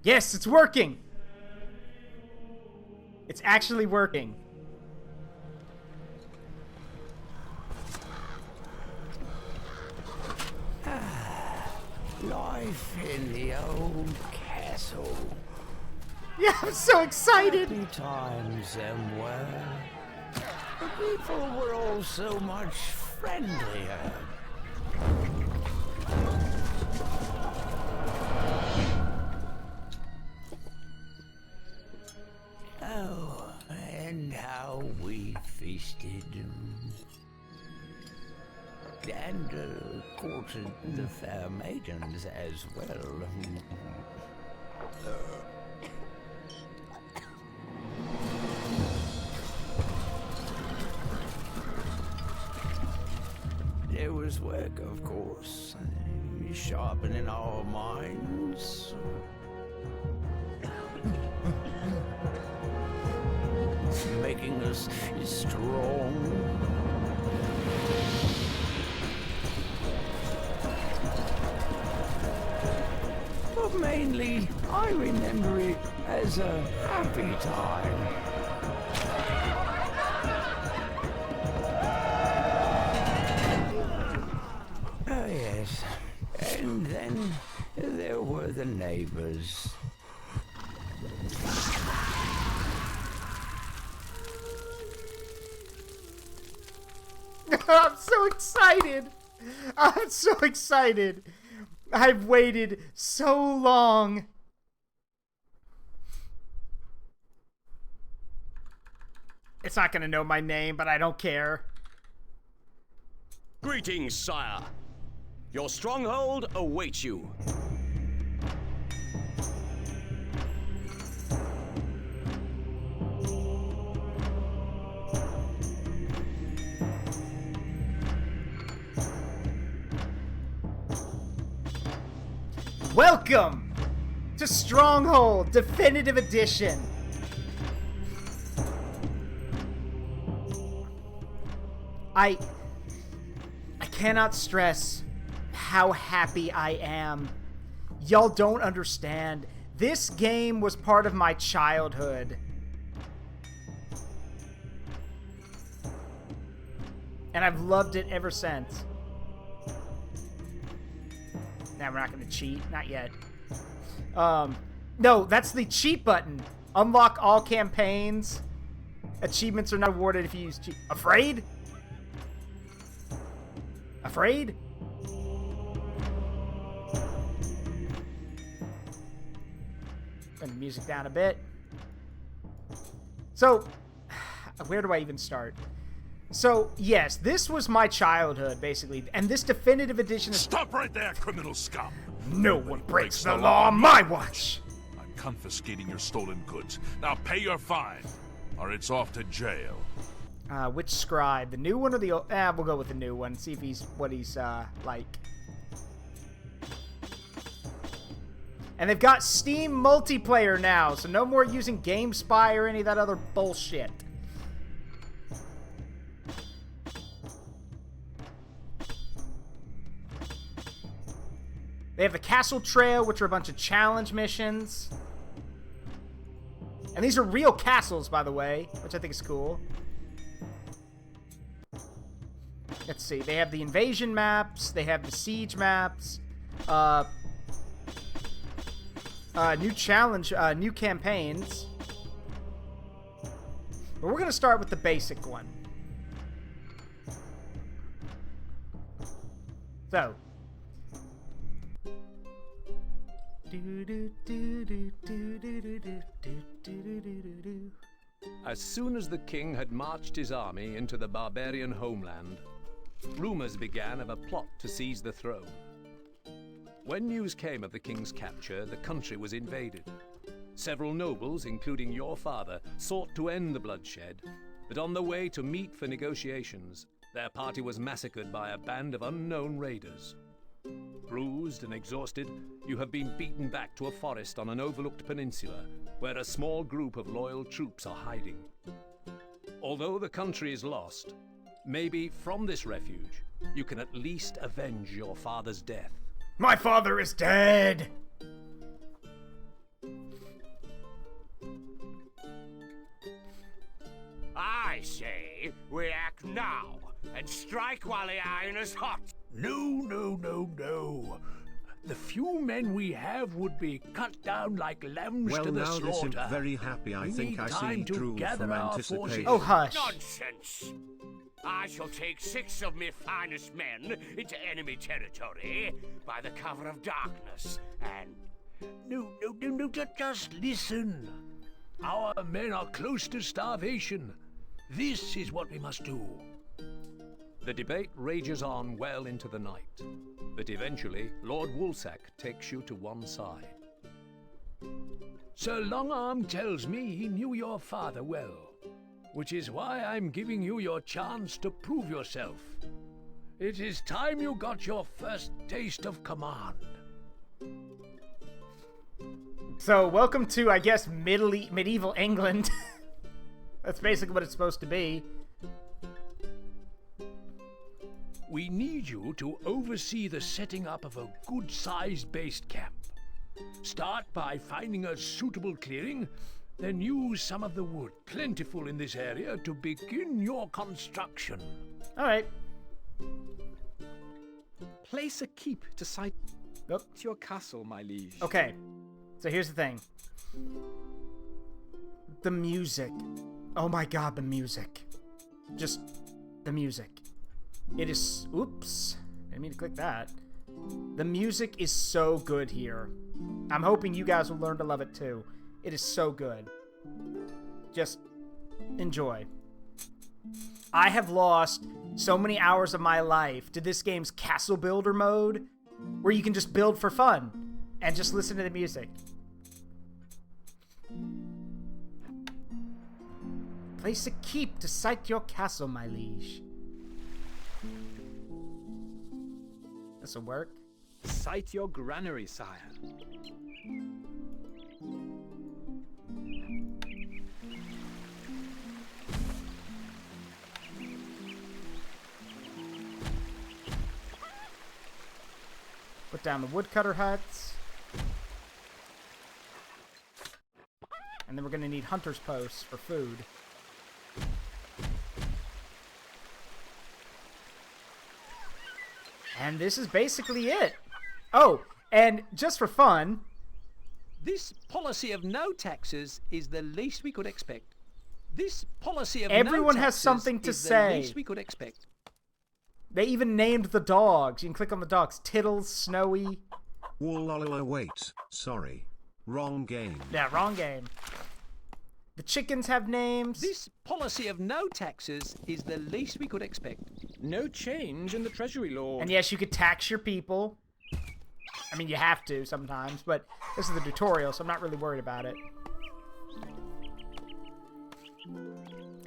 Yes, it's working! It's actually working. Life in the old castle. Yeah, I'm so excited! Happy times them were. The people were all so much friendlier. Oh, and how we feasted. And courted the fair maidens as well. There was work, of course, sharpening our minds. Making us strong. But mainly, I remember it as a happy time. Oh, yes. And then there were the neighbors. I'm so excited! I'm so excited! I've waited so long! It's not gonna know my name, but I don't care. Greetings, sire. Your stronghold awaits you. Welcome to Stronghold Definitive Edition. I cannot stress how happy I am. Y'all don't understand. This game was part of my childhood. And I've loved it ever since. Now we're not going to cheat. Not yet. No, that's the cheat button. Unlock all campaigns. Achievements are not awarded if you use cheat. Afraid? Afraid? Turn the music down a bit. So, where do I even start? So, yes, this was my childhood, basically, and this definitive edition is... Stop right there, criminal scum! No one breaks the law on my watch! I'm confiscating your stolen goods. Now pay your fine, or it's off to jail. Which scribe? The new one or the old? We'll go with the new one. See if he's what he's like. And they've got Steam multiplayer now, so no more using GameSpy or any of that other bullshit. They have the Castle Trail, which are a bunch of challenge missions. And these are real castles, by the way, which I think is cool. Let's see. They have the invasion maps. They have the siege maps. New challenge, new campaigns. But we're going to start with the basic one. So. As soon as the king had marched his army into the barbarian homeland, rumors began of a plot to seize the throne. When news came of the king's capture, the country was invaded. Several nobles, including your father, sought to end the bloodshed, but on the way to meet for negotiations, their party was massacred by a band of unknown raiders. Bruised and exhausted, you have been beaten back to a forest on an overlooked peninsula, where a small group of loyal troops are hiding. Although the country is lost, maybe from this refuge, you can at least avenge your father's death. My father is dead! say we act now and strike while the iron is hot. No. The few men we have would be cut down like lambs Well, to the now this slaughter. is very happy. I We think need I time see to drool gather from our anticipation. forces. Oh, hush. Nonsense! I shall take 6 of me finest men into enemy territory by the cover of darkness, and No, just listen. Our men are close to starvation. This is what we must do. The debate rages on well into the night, but eventually Lord Woolsack takes you to one side. Sir Longarm tells me he knew your father well, which is why I'm giving you your chance to prove yourself. It is time you got your first taste of command. So, welcome to, I guess, medieval England. That's basically what it's supposed to be. We need you to oversee the setting up of a good-sized base camp. Start by finding a suitable clearing, then use some of the wood plentiful in this area to begin your construction. All right. Place a keep to site Yep. to your castle, my liege. Okay. So here's the thing. The music. Oh my god, the music. Just the music. It is... Oops. Didn't mean to click that. The music is so good here. I'm hoping you guys will learn to love it too. It is so good. Just enjoy. I have lost so many hours of my life to this game's castle builder mode, where you can just build for fun and just listen to the music. Place a keep to site your castle, my liege. This'll work. Site your granary, sire. Put down the woodcutter huts. And then we're gonna need hunter's posts for food. And this is basically it. Oh, and just for fun, This policy of no taxes is the least we could expect. This policy of Everyone no has taxes something to is say. the least we could expect. they even named the dogs. You can click on the dogs. Tittles, Snowy. Wait, sorry. Wrong game. Yeah, wrong game. The chickens have names. This policy of no taxes is the least we could expect. No change in the treasury law. And yes, you could tax your people. I mean, you have to sometimes, but this is the tutorial, so I'm not really worried about it.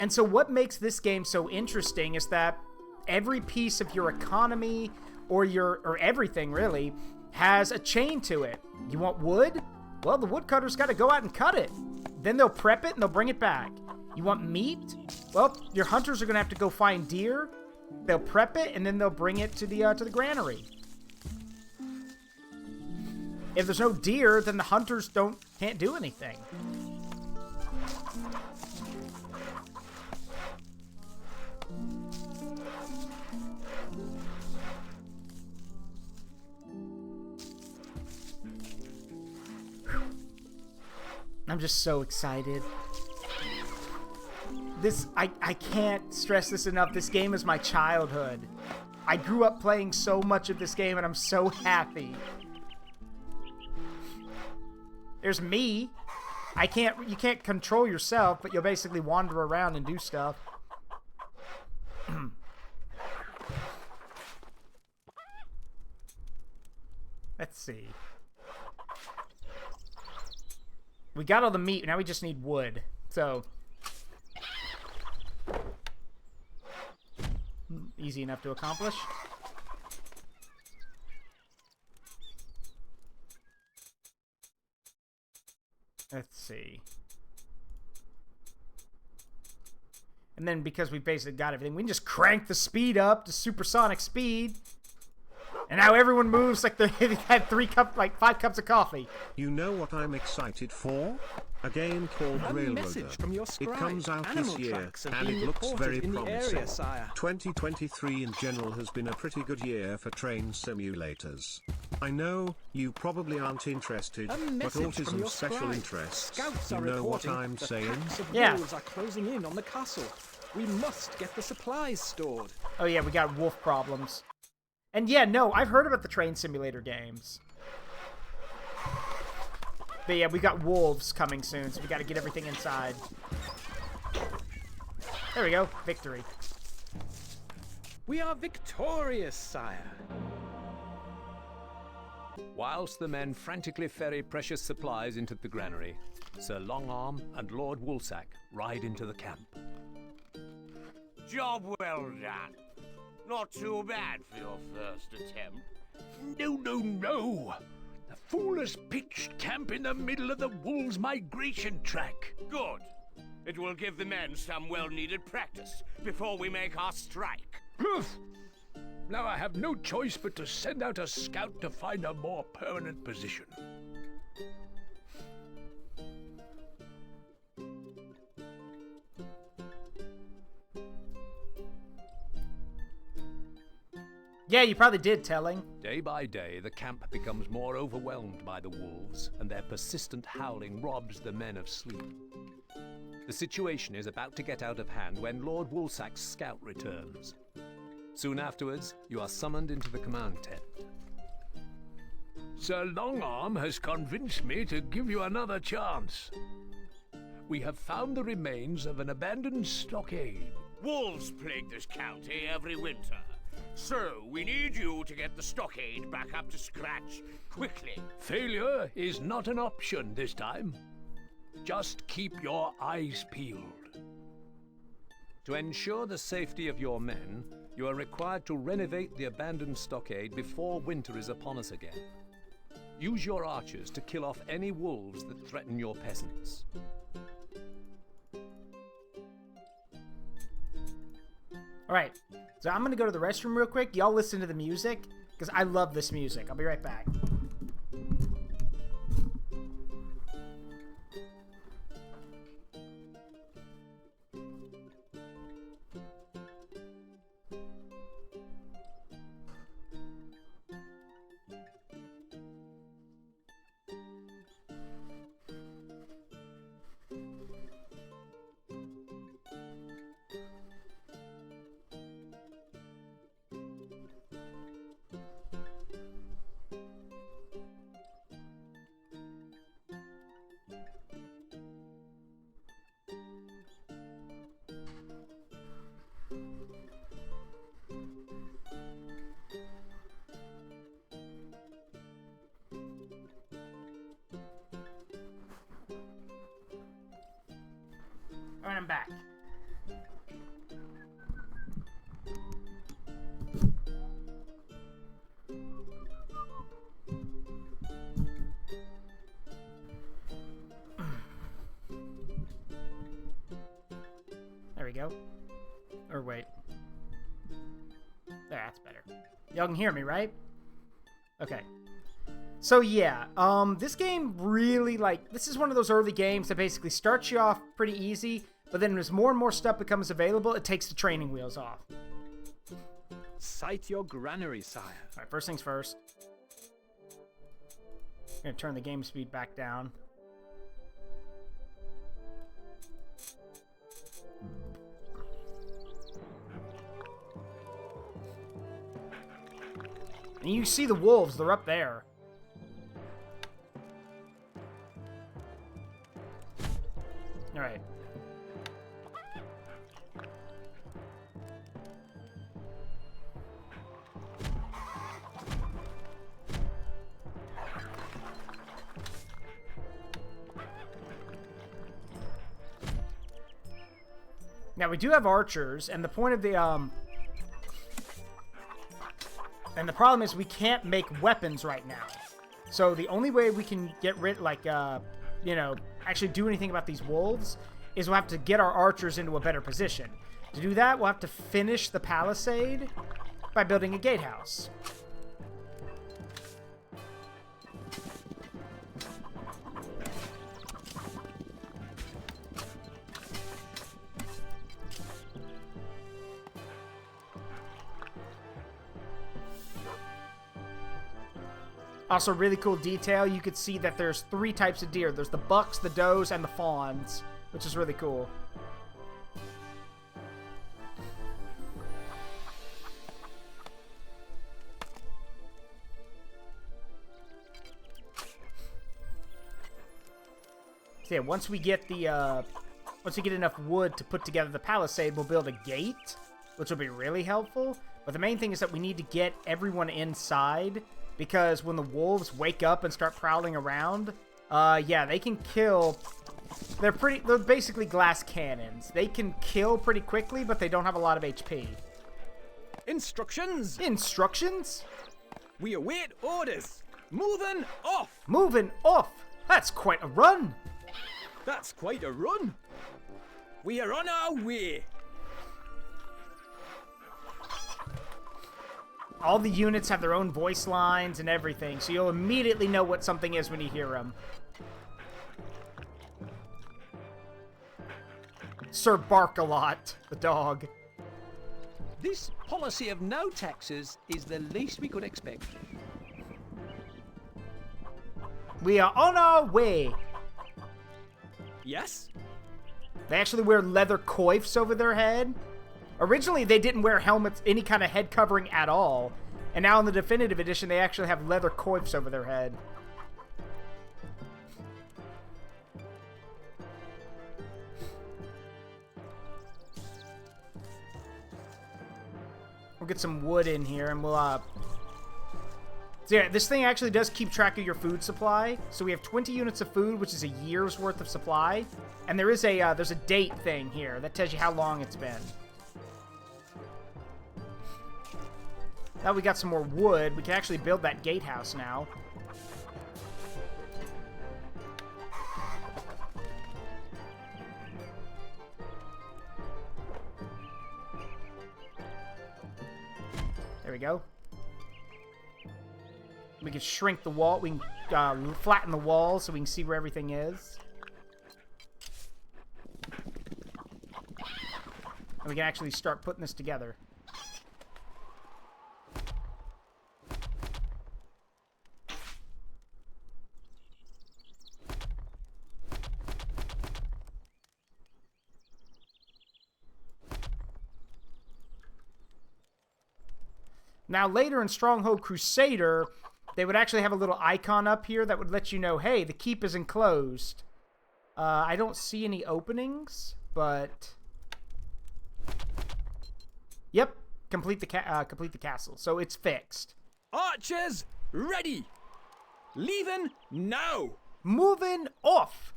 And so what makes this game so interesting is that every piece of your economy or everything really has a chain to it. You want wood? Well, the woodcutter's got to go out and cut it. Then they'll prep it and they'll bring it back. You want meat? Well, your hunters are going to have to go find deer. They'll prep it and then they'll bring it to the granary. If there's no deer, then the hunters can't do anything. I'm just so excited. I can't stress this enough. This game is my childhood. I grew up playing so much of this game and I'm so happy. There's me. You can't control yourself, but you'll basically wander around and do stuff. Let's see. We got all the meat, now we just need wood. So easy enough to accomplish. Let's see. And then because we basically got everything, we can just crank the speed up to supersonic speed. And now everyone moves like they had 5 cups of coffee. You know what I'm excited for? A game called A Railroader. message from your It scribe. comes out Animal this year, tracks are and being it looks reported very in the promising. area, sire. 2023 in general has been a pretty good year for train simulators. I know, you probably aren't interested, A but message from autism your special scribe. interests. Scouts You are know what reporting I'm that saying? packs of Yeah. wolves are closing in on the castle. We must get the supplies stored. Oh yeah, we got wolf problems. And yeah, no, I've heard about the train simulator games. But yeah, we got wolves coming soon, so we gotta get everything inside. There we go, victory. We are victorious, sire. Whilst the men frantically ferry precious supplies into the granary, Sir Longarm and Lord Woolsack ride into the camp. Job well done. Not too bad for your first attempt. No. The fool has pitched camp in the middle of the wolves' migration track. Good. It will give the men some well-needed practice before we make our strike. Poof! Now I have no choice but to send out a scout to find a more permanent position. Yeah, you probably did, Telling. Day by day, the camp becomes more overwhelmed by the wolves, and their persistent howling robs the men of sleep. The situation is about to get out of hand when Lord Woolsack's scout returns. Soon afterwards, you are summoned into the command tent. Sir Longarm has convinced me to give you another chance. We have found the remains of an abandoned stockade. Wolves plague this county every winter. So, we need you to get the stockade back up to scratch quickly. Failure is not an option this time. Just keep your eyes peeled. To ensure the safety of your men, you are required to renovate the abandoned stockade before winter is upon us again. Use your archers to kill off any wolves that threaten your peasants. Alright, so I'm gonna go to the restroom real quick. Y'all listen to the music, because I love this music. I'll be right back. Alright, I'm back. There we go. Or wait. There, that's better. Y'all can hear me, right? Okay. So yeah, this game really, this is one of those early games that basically starts you off pretty easy, but then as more and more stuff becomes available, it takes the training wheels off. Sight your granary, sire. Alright, first things first. I'm gonna turn the game speed back down. And you see the wolves, they're up there. Alright. Now we do have archers, and the point of the and the problem is we can't make weapons right now. So the only way we can get rid, you know, actually do anything about these wolves is we'll have to get our archers into a better position. To do that, we'll have to finish the palisade by building a gatehouse. Also, really cool detail, you could see that there's 3 types of deer. There's the bucks, the does, and the fawns, which is really cool. So yeah, once we get enough wood to put together the palisade, we'll build a gate, which will be really helpful. But the main thing is that we need to get everyone inside, because when the wolves wake up and start prowling around, yeah, they can kill. They're basically glass cannons. They can kill pretty quickly, but they don't have a lot of HP. Instructions! Instructions? We await orders. Moving off! Moving off! That's quite a run! That's quite a run. We are on our way. All the units have their own voice lines and everything, so you'll immediately know what something is when you hear them. Sir Bark-a-Lot, the dog. This policy of no taxes is the least we could expect. We are on our way. Yes? They actually wear leather coifs over their head. Originally, they didn't wear helmets, any kind of head covering at all. And now in the definitive edition, they actually have leather coifs over their head. We'll get some wood in here, and we'll, So yeah, this thing actually does keep track of your food supply. So we have 20 units of food, which is a year's worth of supply. And there is there's a date thing here that tells you how long it's been. Now we got some more wood. We can actually build that gatehouse now. There we go. We can shrink the wall. We can flatten the wall so we can see where everything is. And we can actually start putting this together. Now, later in Stronghold Crusader, they would actually have a little icon up here that would let you know, hey, the keep is enclosed. I don't see any openings, but... Yep, complete the castle. So it's fixed. Archers, ready! Leaving now! Moving off!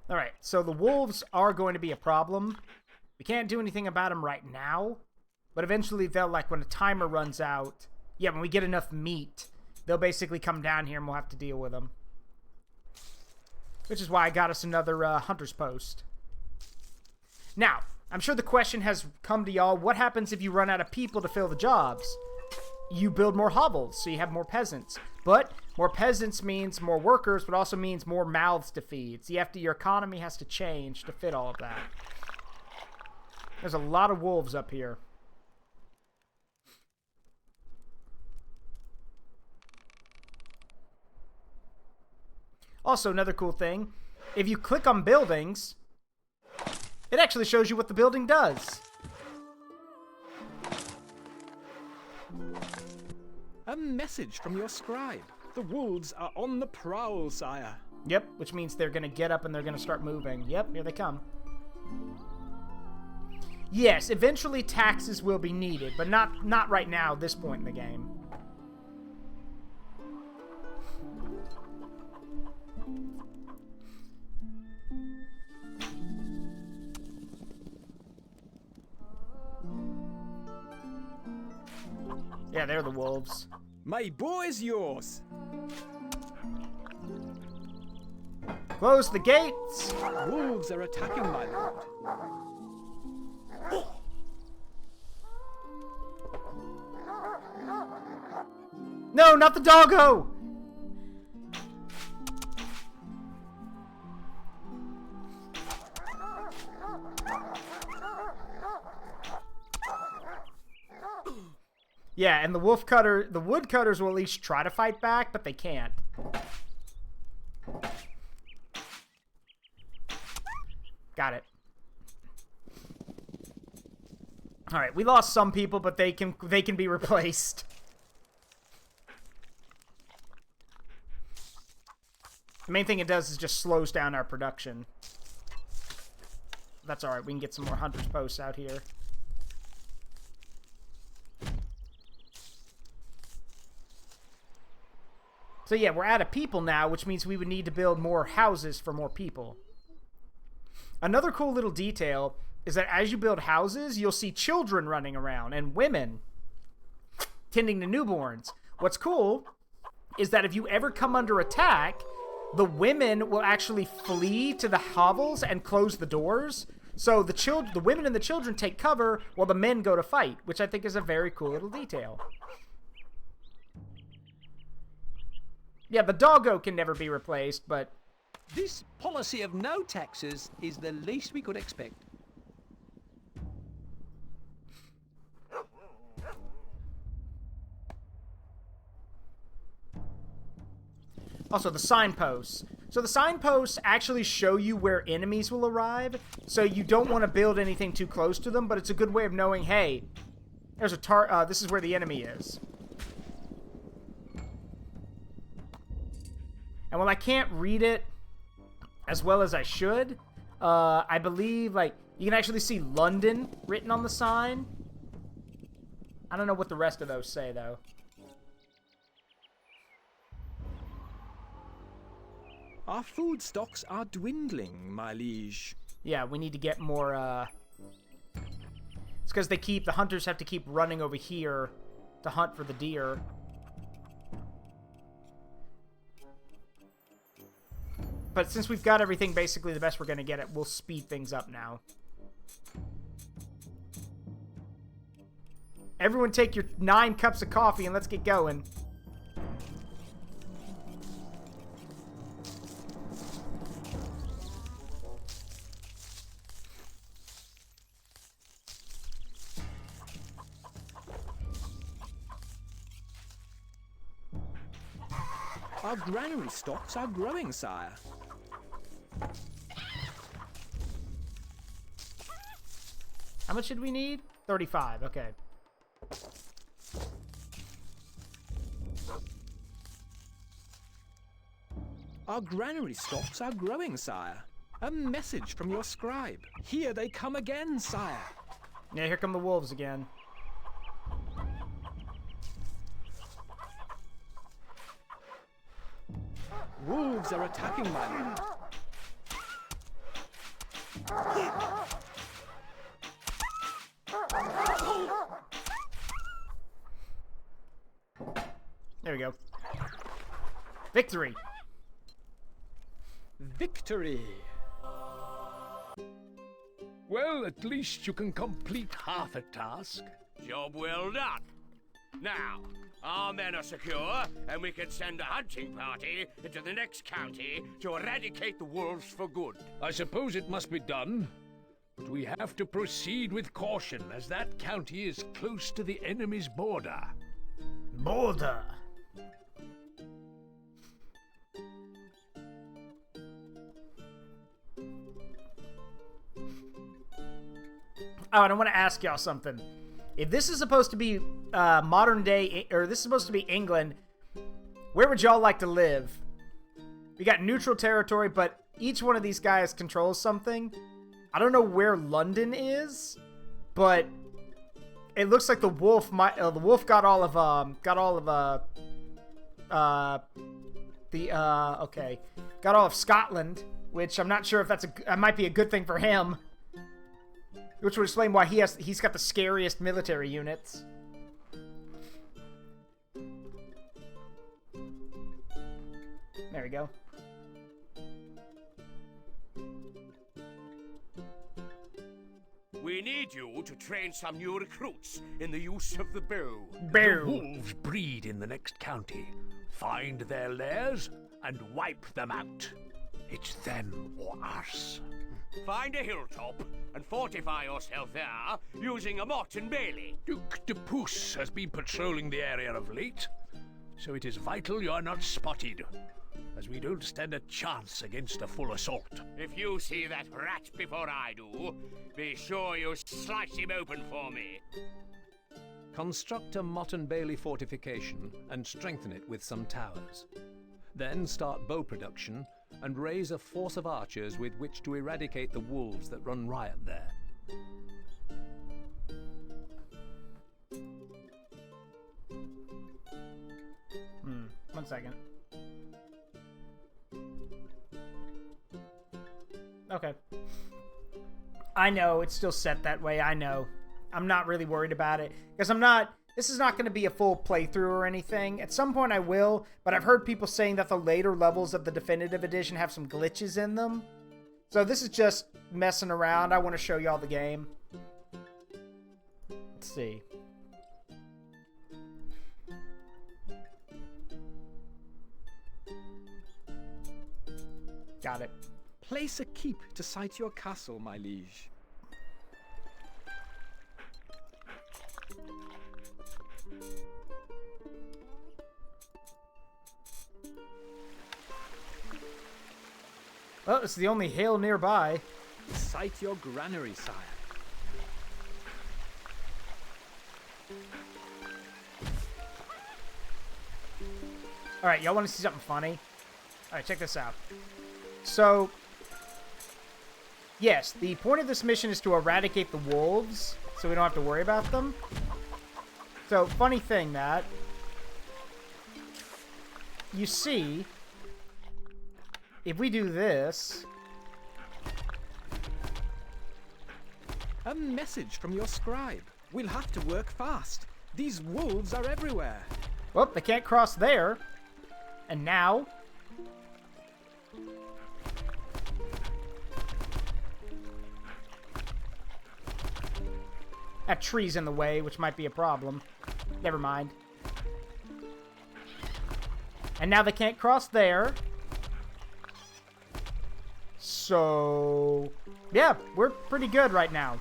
Alright, so the wolves are going to be a problem. We can't do anything about them right now, but eventually they'll, like, when a timer runs out, yeah, when we get enough meat, they'll basically come down here and we'll have to deal with them. Which is why I got us another hunter's post. Now, I'm sure the question has come to y'all, what happens if you run out of people to fill the jobs? You build more hovels, so you have more peasants. But more peasants means more workers, but also means more mouths to feed. So your economy has to change to fit all of that. There's a lot of wolves up here. Also, another cool thing, if you click on buildings, it actually shows you what the building does. A message from your scribe. The wolves are on the prowl, sire. Yep, which means they're going to get up and they're going to start moving. Yep, here they come. Yes, eventually taxes will be needed, but not right now, this point in the game. Yeah, they're the wolves. My bow is yours. Close the gates! Wolves are attacking my lord. No, not the doggo! Yeah, and the woodcutters will at least try to fight back, but they can't. Got it. All right, we lost some people, but they can be replaced. The main thing it does is just slows down our production. That's all right. We can get some more hunters posts out here. So yeah, we're out of people now, which means we would need to build more houses for more people. Another cool little detail is that as you build houses, you'll see children running around and women tending to newborns. What's cool is that if you ever come under attack, the women will actually flee to the hovels and close the doors. So the women and the children take cover while the men go to fight, which I think is a very cool little detail. Yeah, the doggo can never be replaced, but... This policy of no taxes is the least we could expect. Also, the signposts. So the signposts actually show you where enemies will arrive, so you don't want to build anything too close to them, but it's a good way of knowing, hey, there's a this is where the enemy is. And while I can't read it as well as I should, I believe, like, you can actually see London written on the sign. I don't know what the rest of those say, though. Our food stocks are dwindling, my liege. Yeah, we need to get more, It's because the hunters have to keep running over here to hunt for the deer. But since we've got everything basically the best we're going to get it, we'll speed things up now. Everyone take your 9 cups of coffee and let's get going. Our granary stocks are growing, sire. How much did we need? 35, okay. Our granary stocks are growing, sire. A message from your scribe. Here they come again, sire. Yeah, here come the wolves again. Wolves are attacking my lord. There we go. Victory! Victory! Well, at least you can complete half a task. Job well done. Now, our men are secure, and we can send a hunting party into the next county to eradicate the wolves for good. I suppose it must be done, but we have to proceed with caution, as that county is close to the enemy's border. Border! Oh, and I want to ask y'all something. If this is supposed to be modern day, or this is supposed to be England, where would y'all like to live? We got neutral territory, but each one of these guys controls something. I don't know where London is, but it looks like the wolf got all of Scotland, which I'm not sure if that might be a good thing for him. Which would explain why he's got the scariest military units. There we go. We need you to train some new recruits in the use of the bow. The wolves breed in the next county. Find their lairs and wipe them out. It's them or us. Find a hilltop and fortify yourself there using a mott and bailey. Duke de Puce has been patrolling the area of late, so it is vital you are not spotted, as we don't stand a chance against a full assault. If you see that rat before I do, be sure you slice him open for me. Construct a Mott and Bailey fortification and strengthen it with some towers. Then start bow production and raise a force of archers with which to eradicate the wolves that run riot there. One second. Okay. I know, it's still set that way, I know. I'm not really worried about it, because this is not going to be a full playthrough or anything. At some point I will, but I've heard people saying that the later levels of the Definitive Edition have some glitches in them. So this is just messing around. I want to show y'all the game. Let's see. Got it. Place a keep to site your castle, my liege. Well, it's the only hill nearby. Site your granary, sire. Alright, y'all want to see something funny? Alright, check this out. So, yes, the point of this mission is to eradicate the wolves, so we don't have to worry about them. So, funny thing, Matt. You see, if we do this... A message from your scribe. We'll have to work fast. These wolves are everywhere. Well, they can't cross there. And now... that tree's in the way, which might be a problem. Never mind. And now they can't cross there. So... yeah, we're pretty good right now.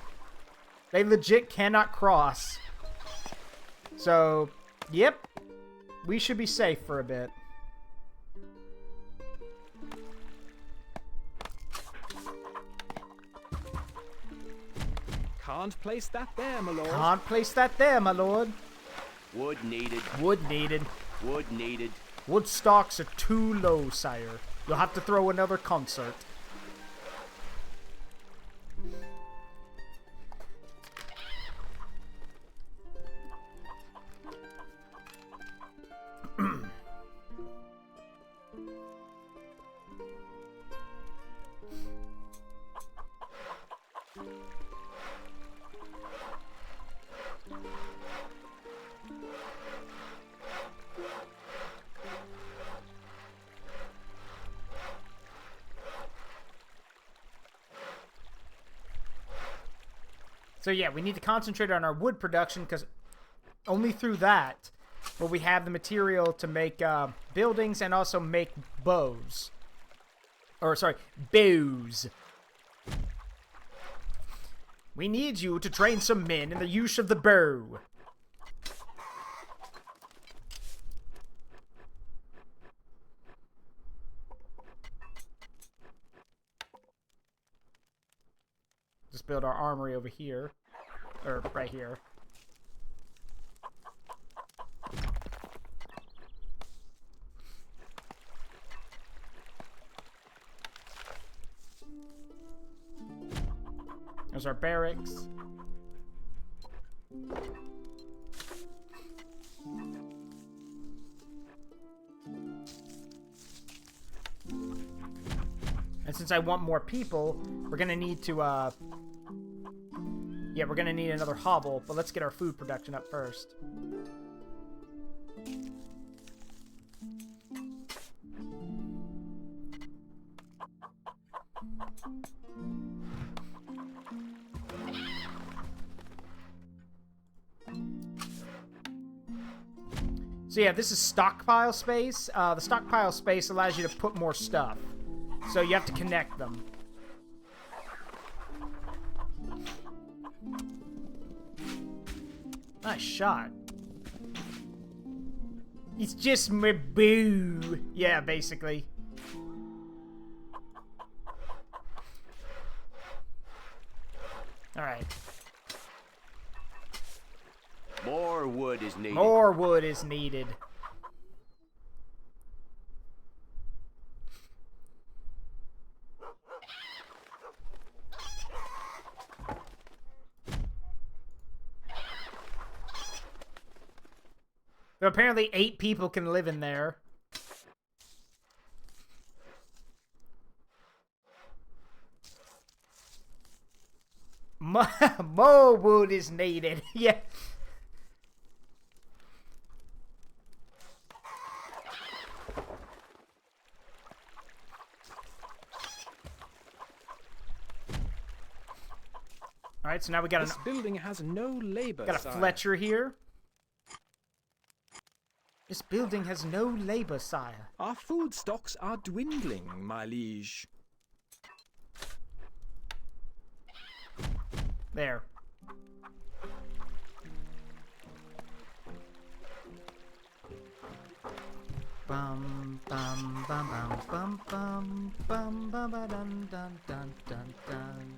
They legit cannot cross. So, yep. We should be safe for a bit. Can't place that there, my lord. Can't place that there, my lord. Wood needed. Wood needed. Wood needed. Wood stocks are too low, sire. You'll have to throw another concert. So yeah, we need to concentrate on our wood production, because only through that will we have the material to make buildings and also make bows. Or, sorry, bows. We need you to train some men in the use of the bow. Just build our armory over here. Or right here. There's our barracks. And since I want more people, we're gonna need to, yeah, we're gonna need another hovel, but let's get our food production up first. So yeah, this is stockpile space. The stockpile space allows you to put more stuff. So you have to connect them. Nice shot. It's just my boo. Yeah, basically. Alright. More wood is needed. More wood is needed. So apparently 8 people can live in there. More wood is needed. Yeah. All right, so now we got This building has no labor. got a sire. Fletcher here. This building has no labor, sire. Our food stocks are dwindling, my liege. There. Bum bum bum bum bum bum bum bum dun dun dun dun dun.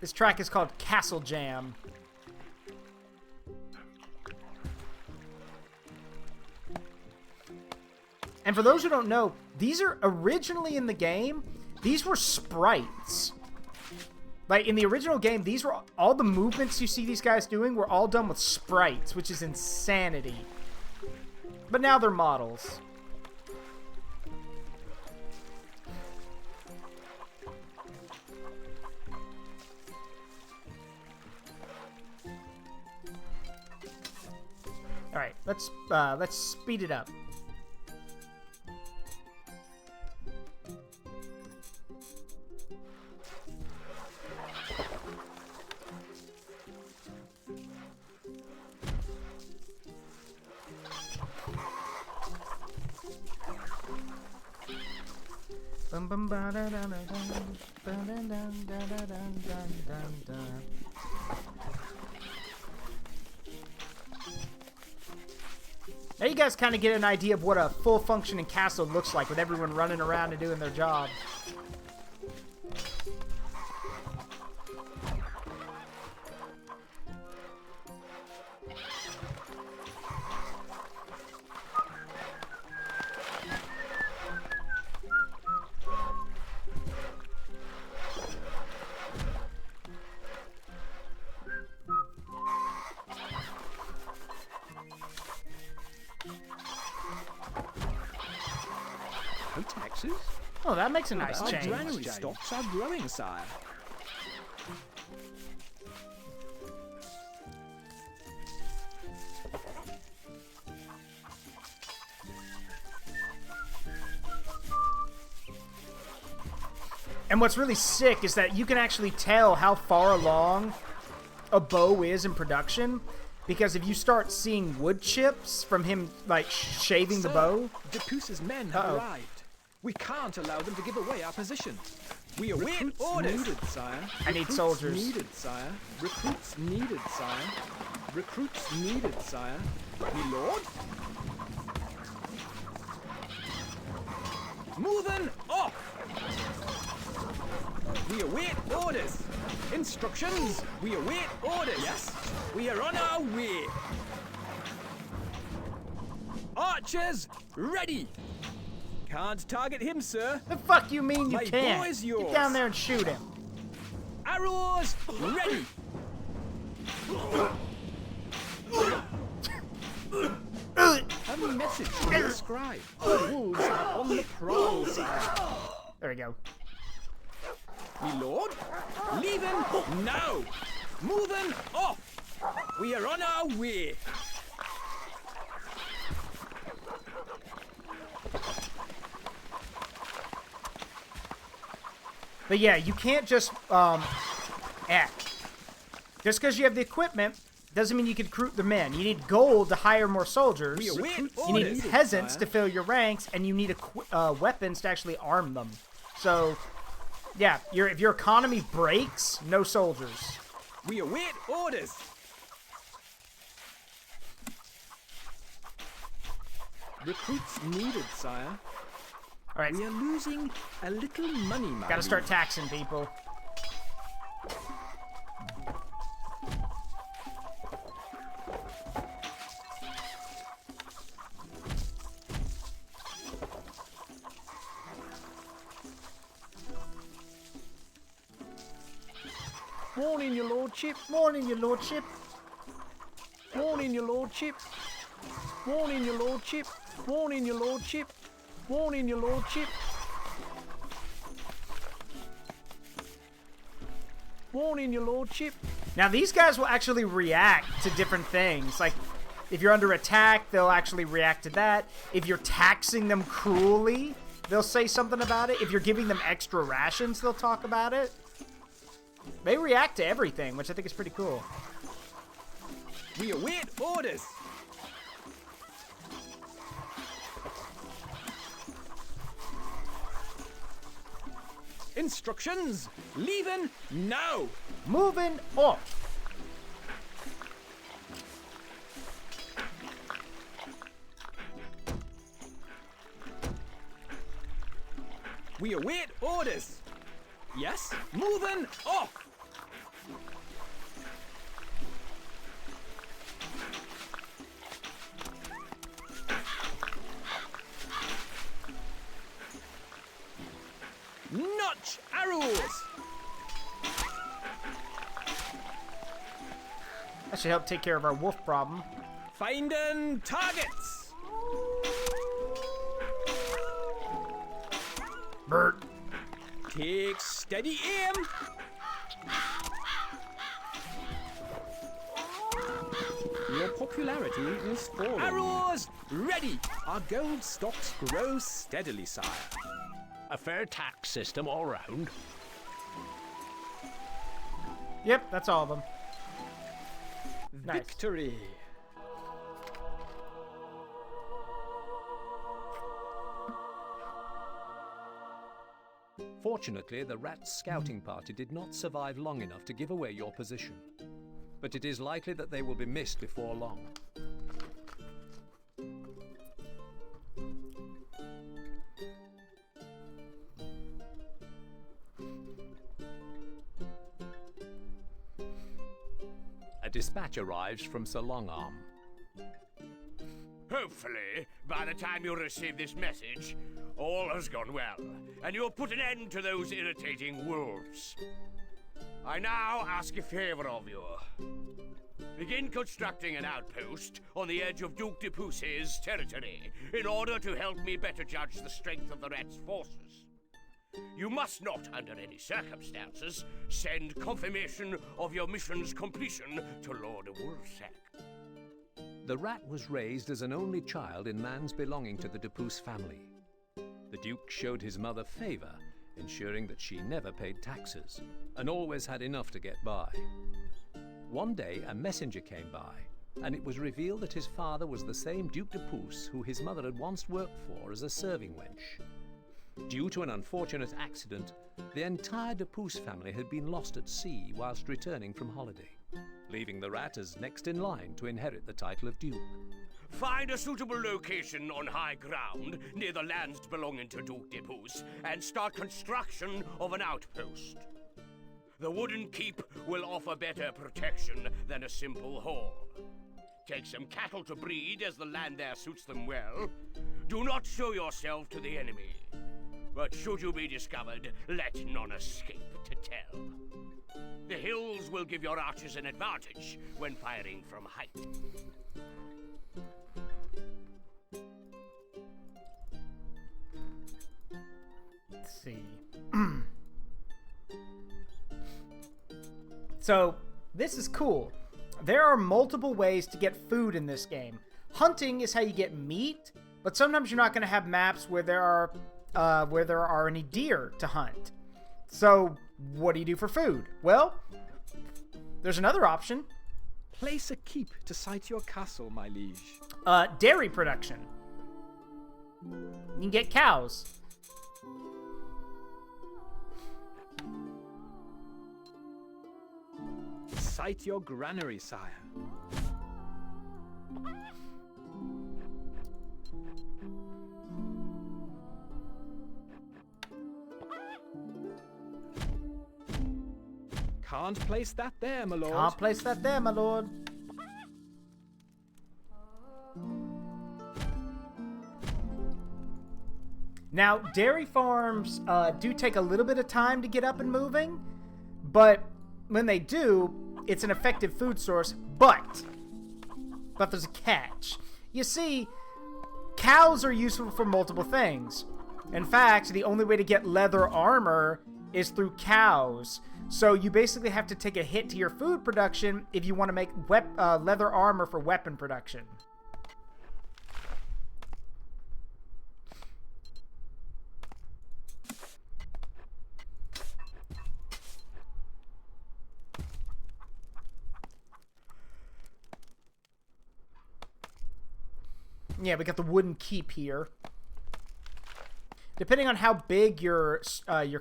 This track is called Castle Jam. And for those who don't know, these are originally in the game, these were sprites. Like, in the original game, these were all the movements you see these guys doing were all done with sprites, which is insanity. But now they're models. All right, let's speed it up. Bum bum ba da da da da ba da da da da da da da. Now you guys kind of get an idea of what a full functioning castle looks like with everyone running around and doing their job. No taxes? Oh, that makes a nice Our change. granary stocks are growing, sire. And what's really sick is that you can actually tell how far along a bow is in production, because if you start seeing wood chips from him, like, shaving the Sir, bow... Depuce's men have Uh-oh. arrived. We can't allow them to give away our position. We await Recruits orders. needed, Sire. I need Recruits soldiers. Needed, sire. Recruits needed, sire. Recruits needed, sire. Me lord. Moving off. We await orders. Instructions. We await orders. Yes. We are on our way. Archers ready. Can't target him, sir. The fuck you mean you My can't? boy's Get yours. down there and shoot him. Arrows ready. A message from the scribe. The wolves are on the prowl, sire. There we go. Me lord, leaving now. Moving off. We are on our way. But yeah, you can't just, just because you have the equipment doesn't mean you can recruit the men. You need gold to hire more soldiers. We await You need orders, peasants sire. to fill your ranks, and you need weapons to actually arm them. So, yeah, if your economy breaks, no soldiers. We await orders. Recruits needed, sire. All right, We are losing a little money, my gotta start liege. taxing people. Morning, your lordship. Morning, your lordship. Morning, your lordship. Morning, your lordship. Morning, your lordship. Morning, your lordship. Morning, your lordship. Now, these guys will actually react to different things. Like, if you're under attack, they'll actually react to that. If you're taxing them cruelly, they'll say something about it. If you're giving them extra rations, they'll talk about it. They react to everything, which I think is pretty cool. We await orders. Instructions. Leaving now. Moving off. We await orders. Yes, moving off. Notch arrows. That should help take care of our wolf problem. Finding targets. Bert. Take steady aim. Your popularity is falling. Arrows ready. Our gold stocks grow steadily, sire. A fair tax system all round. Yep, that's all of them. Nice. Victory. Fortunately, the rat's scouting party did not survive long enough to give away your position. But it is likely that they will be missed before long. A dispatch arrives from Sir Longarm. Hopefully, by the time you receive this message, all has gone well, and you have put an end to those irritating wolves. I now ask a favor of you. Begin constructing an outpost on the edge of Duke de Pousse's territory in order to help me better judge the strength of the rat's forces. You must not, under any circumstances, send confirmation of your mission's completion to Lord Woolsack. The rat was raised as an only child in lands belonging to the de Pouce family. The Duke showed his mother favor, ensuring that she never paid taxes, and always had enough to get by. One day, a messenger came by, and it was revealed that his father was the same Duke de Pouce who his mother had once worked for as a serving wench. Due to an unfortunate accident, the entire de Pouce family had been lost at sea whilst returning from holiday, leaving the rat as next in line to inherit the title of Duke. Find a suitable location on high ground near the lands belonging to Duke de Pouce and start construction of an outpost. The wooden keep will offer better protection than a simple hall. Take some cattle to breed as the land there suits them well. Do not show yourself to the enemy. But should you be discovered, let none escape to tell. The hills will give your archers an advantage when firing from height. Let's see. So, this is cool. There are multiple ways to get food in this game. Hunting is how you get meat, but sometimes you're not going to have maps where there are any deer to hunt. So, what do you do for food? Well, there's another option. Place a keep to site your castle, my liege. Dairy production. You can get cows. sight your granary, sire. Can't place that there, my lord. Can't place that there, my lord. Now, dairy farms do take a little bit of time to get up and moving, but when they do, it's an effective food source, but there's a catch. You see, cows are useful for multiple things. In fact, the only way to get leather armor is through cows. So you basically have to take a hit to your food production if you want to make leather armor for weapon production. Yeah, we got the wooden keep here. Depending on how big your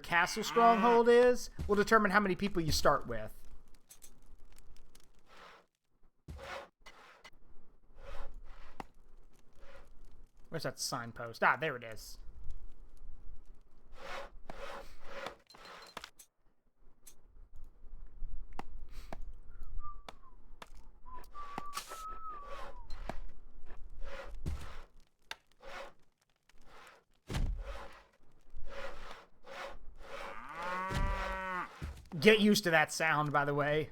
castle stronghold is, will determine how many people you start with. Where's that signpost? Ah, there it is. Get used to that sound, by the way.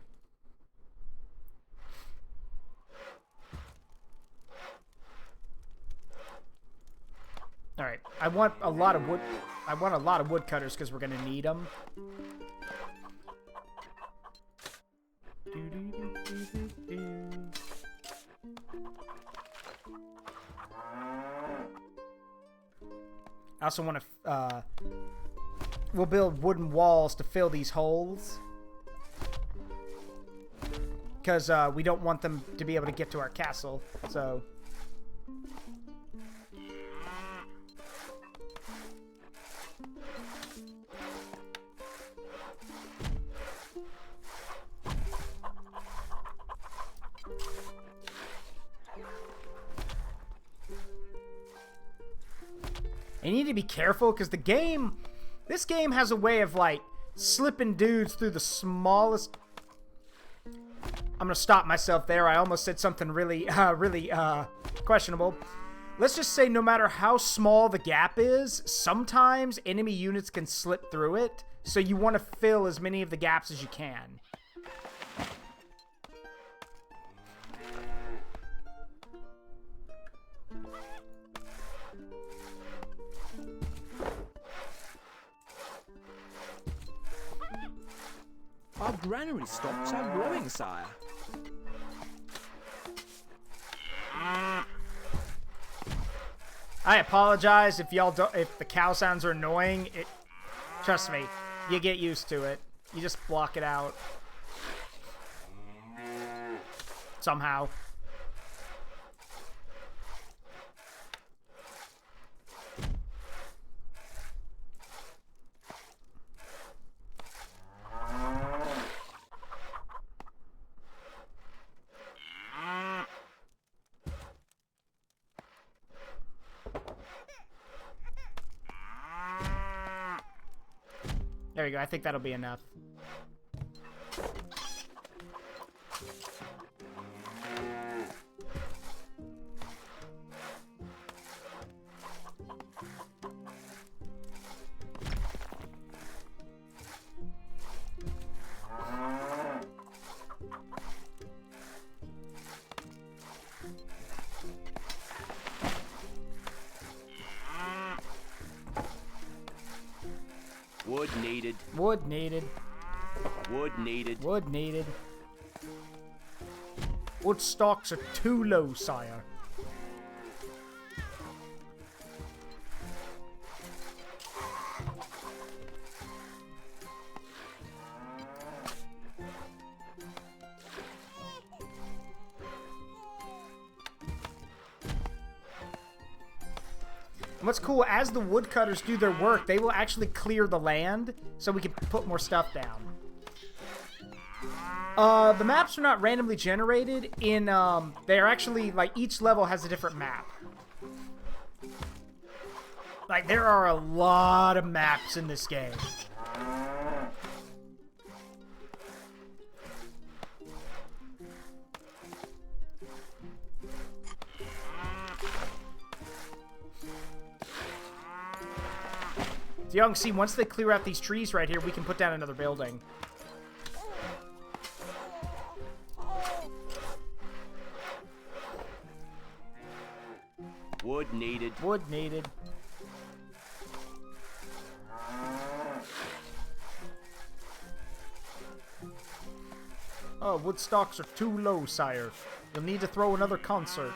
All right, I want a lot of wood. I want a lot of woodcutters because we're gonna need them. I also want to. We'll build wooden walls to fill these holes. Because we don't want them to be able to get to our castle, so... You need to be careful, because the game... This game has a way of, like, slipping dudes through the smallest... I'm gonna stop myself there. I almost said something really questionable. Let's just say no matter how small the gap is, sometimes enemy units can slip through it, so you want to fill as many of the gaps as you can. Our granary stocks are growing, sire. I apologize if y'all don't, if the cow sounds are annoying. Trust me, you get used to it. You just block it out. Somehow. There you go. I think that'll be enough. Wood needed. Wood needed. Wood needed. Wood needed. Wood stocks are too low, sire. And what's cool, as the woodcutters do their work, they will actually clear the land so we can put more stuff down. The maps are not randomly generated. They're actually, like, each level has a different map. Like, there are a lot of maps in this game. So y'all can see, once they clear out these trees right here, we can put down another building. Wood needed. Wood needed. Oh, wood stocks are too low, sire. You'll need to throw another concert.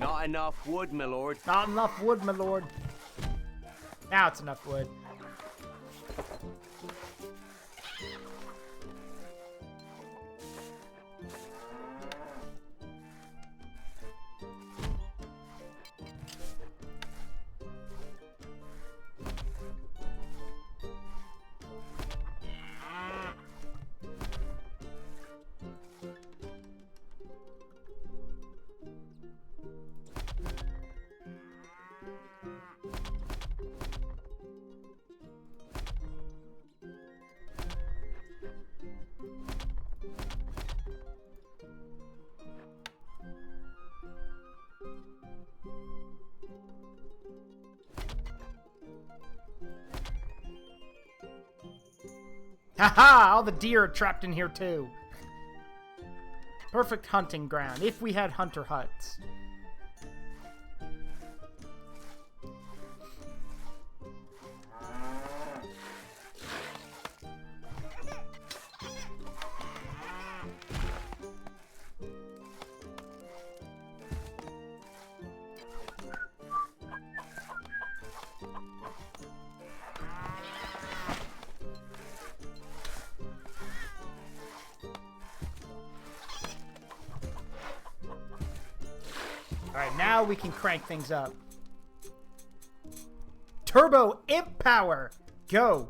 Not enough wood, my lord. Not enough wood, my lord. Now it's enough wood. Haha! All the deer are trapped in here too. Perfect hunting ground, if we had hunter huts. Alright, now we can crank things up. Turbo Imp Power! Go!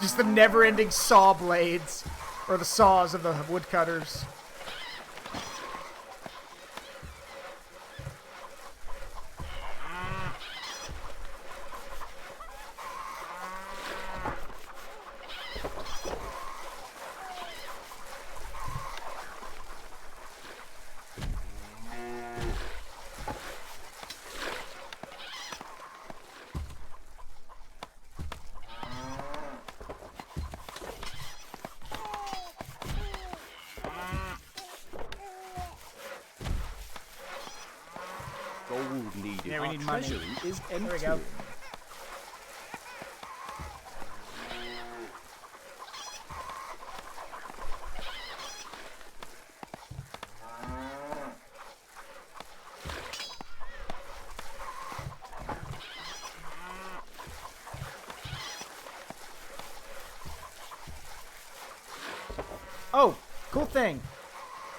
Just the never-ending saw blades. Or the saws of the woodcutters. Gold needed. Yeah, we need money. Treasury is empty. There we go. Oh, cool thing.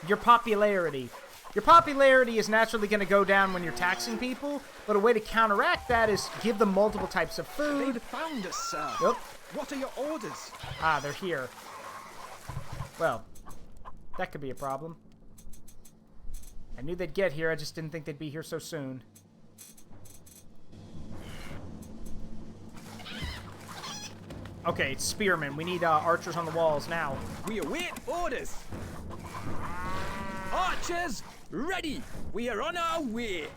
Your popularity. Your popularity is naturally going to go down when you're taxing people, but a way to counteract that is give them multiple types of food. They've found us, sir. Yep. What are your orders? Ah, they're here. Well, that could be a problem. I knew they'd get here, I just didn't think they'd be here so soon. Okay, it's spearmen. We need archers on the walls now. We await orders. Archers, ready. We are on our way.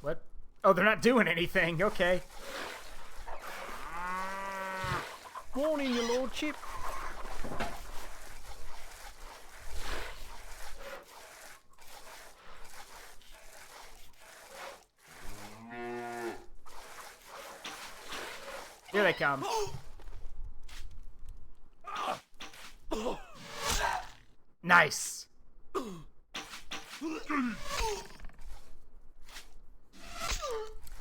What? Oh, they're not doing anything. Okay. Morning, your lordship. Here they come. Nice.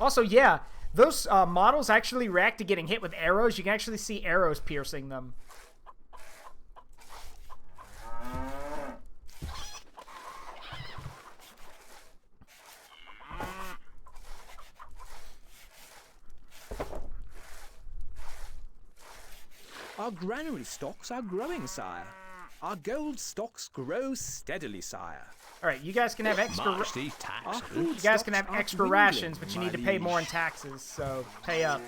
Also, yeah, those models actually react to getting hit with arrows. You can actually see arrows piercing them. Our granary stocks are growing, sire. Our gold stocks grow steadily, sire. All right, you guys can have extra. March these Our taxes. food You guys can stocks have are extra dwindling, rations, but you my need to pay more in liege. taxes. So pay up.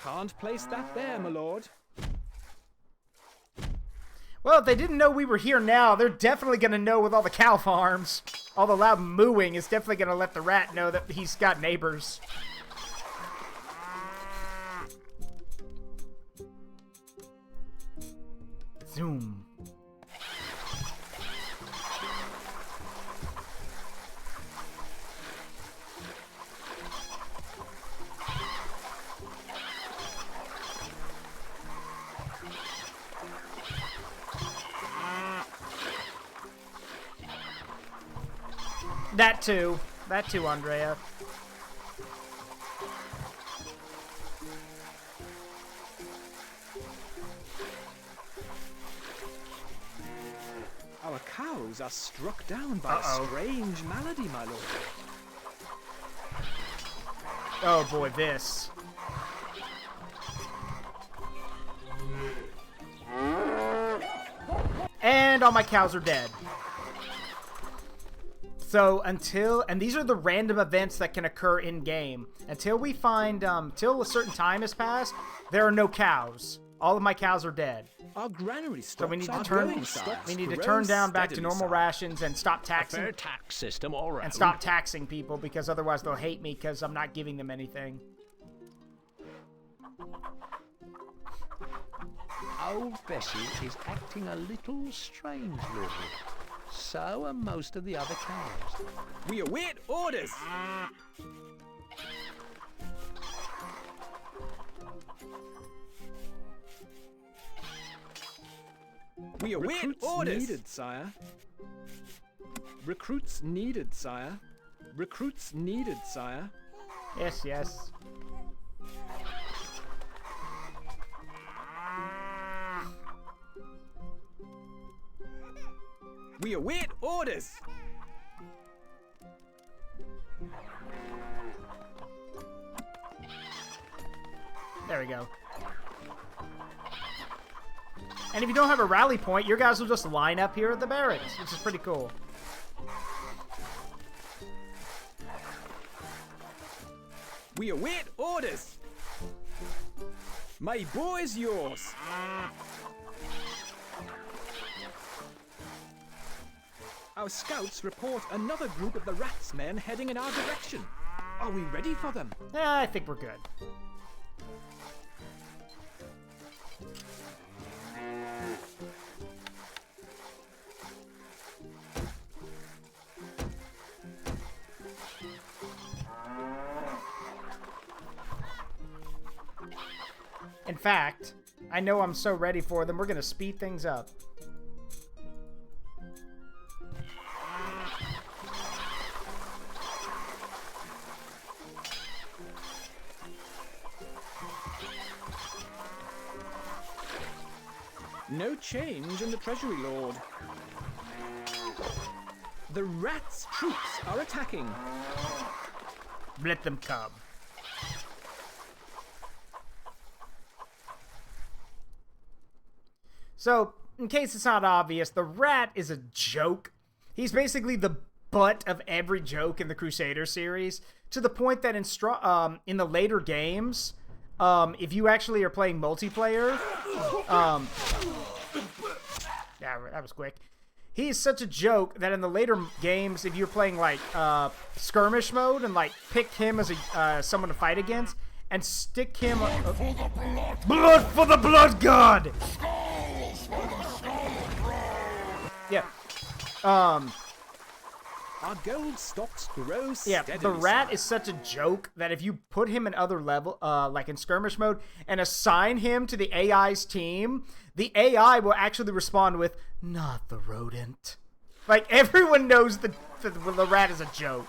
Can't place that there, my lord. Well, if they didn't know we were here now, they're definitely going to know with all the cow farms. All the loud mooing is definitely going to let the rat know that he's got neighbors. Zoom. That too, Andrea. Our cows are struck down by Uh-oh. a strange malady, my lord. Oh boy, this. And all my cows are dead. So and these are the random events that can occur in game. Until we find, till a certain time has passed, there are no cows. All of my cows are dead. Our granary stocks So we need to are turn, growing, sire. we need to Grow turn down back to steadily, normal sire. rations and stop Fair taxing, tax system all right. and stop taxing people, because otherwise they'll hate me because I'm not giving them anything. Old Bessie is acting a little strange, Lord. So are most of the other cows. We await orders. We await Recruits orders. needed, sire. Recruits needed, sire. Recruits needed, sire. Yes, yes. We await orders. There we go. And if you don't have a rally point, your guys will just line up here at the barracks, which is pretty cool. We await orders. My boy's yours. Our scouts report another group of the Rats men heading in our direction. Are we ready for them? I think we're good. In fact, I know I'm so ready for them, we're going to speed things up. No change in the Treasury, Lord. The Rats' troops are attacking. Let them come. So, in case it's not obvious, the Rat is a joke. He's basically the butt of every joke in the Crusader series, to the point that in the later games, if you actually are playing multiplayer, yeah, that was quick. He is such a joke that in the later games, if you're playing like skirmish mode and like pick him as a someone to fight against and stick him blood for the blood god. Yeah. Our gold stocks grow Yeah, steadily. the rat is such a joke that if you put him in other level, like in skirmish mode, and assign him to the AI's team, the AI will actually respond with, "Not the rodent." Like, everyone knows the rat is a joke.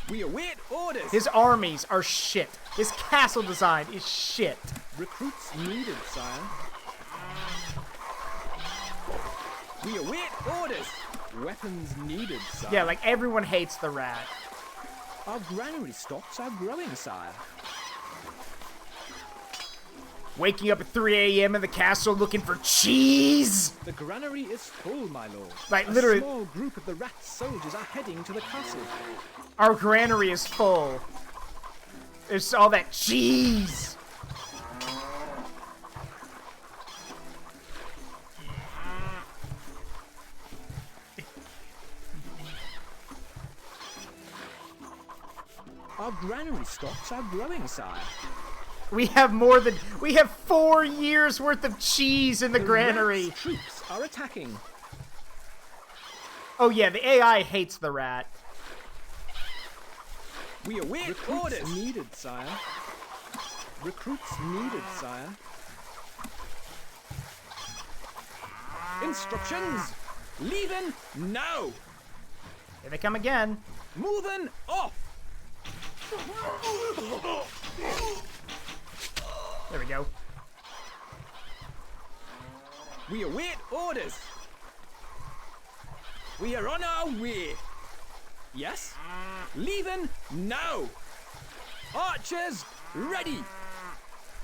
We await orders. His armies are shit. His castle design is shit. Recruits needed, sire. We await orders. Weapons needed, sire. Yeah, like, everyone hates the rat. Our granary stocks are growing, sire. Waking up at 3 a.m. in the castle looking for cheese! The granary is full, my lord. Like, literally, A small group of the rat soldiers are heading to the castle. our granary is full. There's all that cheese! Our granary stocks are growing, sire. We have 4 years worth of cheese in the granary. Rat's troops are attacking. Oh yeah, the AI hates the rat. We await orders. Needed, sire. Recruits needed, sire. Instructions. Leaving now. Here they come again. Moving off. There we go. We await orders. We are on our way. Yes? Leaving now. Archers, ready.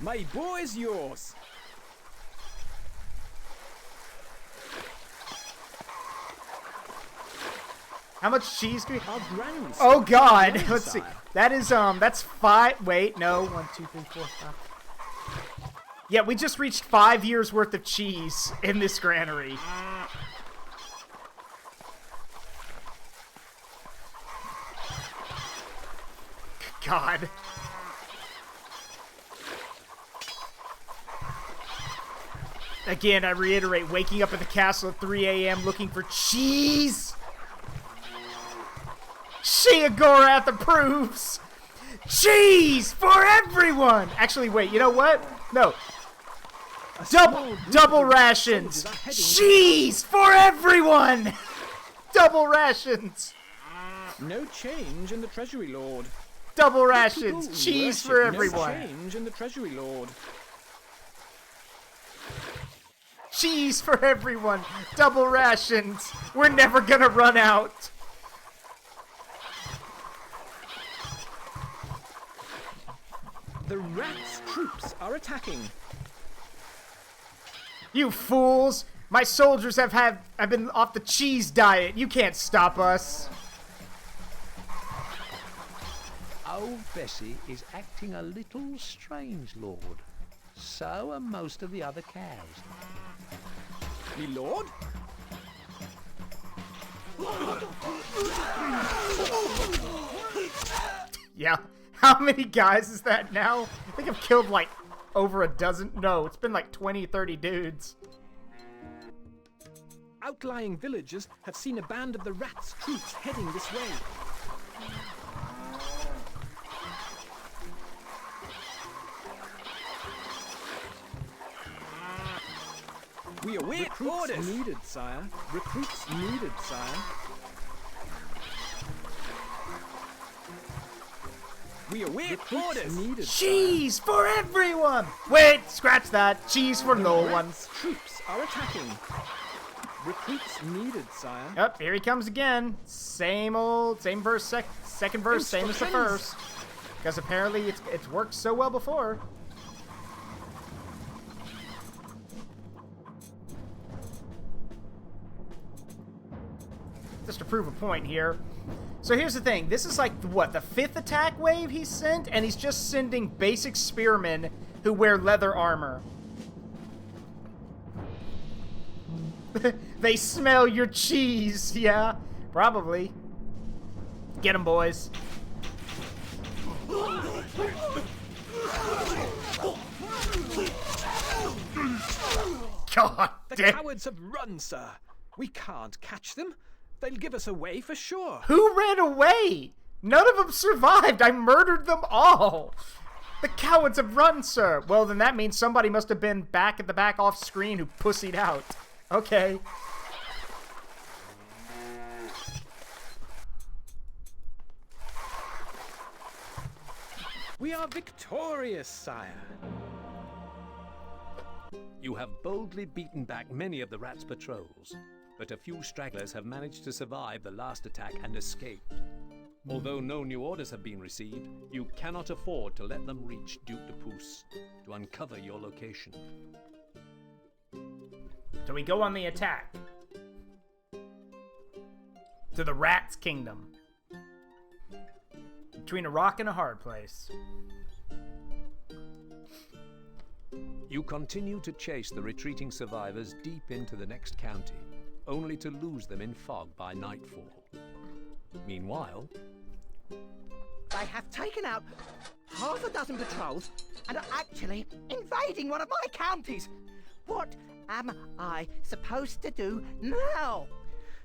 My bow is yours. How much cheese do we... Our granary Oh stocks god, are growing, let's see. sire. That is, that's 5... Wait, no. 1, 2, 3, 4, 5... Yeah, we just reached 5 years worth of cheese in this granary. God. Again, I reiterate, waking up at the castle at 3 a.m. looking for cheese. Sheogorath approves. Cheese for everyone. Actually, wait, you know what? No. Double rations. Cheese for everyone. Double rations. No change in the treasury, lord. Double rations. People Cheese for worship. everyone. No change in the treasury, lord. Cheese for everyone. Double rations. We're never gonna run out. The rat's troops are attacking. You fools! My soldiers have been off the cheese diet. You can't stop us. Old Bessie is acting a little strange, Lord. So are most of the other cows. Me lord? Yeah. How many guys is that now? I think I've killed like over a dozen. No, it's been like 20, 30 dudes. Outlying villagers have seen a band of the rat's troops heading this way. We await orders. Needed, sire. Recruits needed, sire. We await orders. Needed, Cheese for everyone! Wait, scratch that. Cheese for no one. Troops are attacking. Recruits needed, sire. Yep, here he comes again. Same old, same verse, second verse, same as the first. Because apparently it's worked so well before. just to prove a point here. So here's the thing. This is like, what, the 5th attack wave he's sent? And he's just sending basic spearmen who wear leather armor. They smell your cheese. Yeah, probably. Get 'em, boys. God The damn. cowards have run, sir. We can't catch them. They'll give us away for sure. Who ran away? None of them survived. I murdered them all. The cowards have run, sir. Well, then that means somebody must have been back at the back off screen who pussied out. Okay. We are victorious, sire. You have boldly beaten back many of the rats' patrols, but a few stragglers have managed to survive the last attack and escaped. Although no new orders have been received, you cannot afford to let them reach Duke de Pouce to uncover your location. So we go on the attack. To the Rat's Kingdom. Between a rock and a hard place. You continue to chase the retreating survivors deep into the next county, only to lose them in fog by nightfall. Meanwhile, They have taken out half a dozen patrols and are actually invading one of my counties. What am I supposed to do now?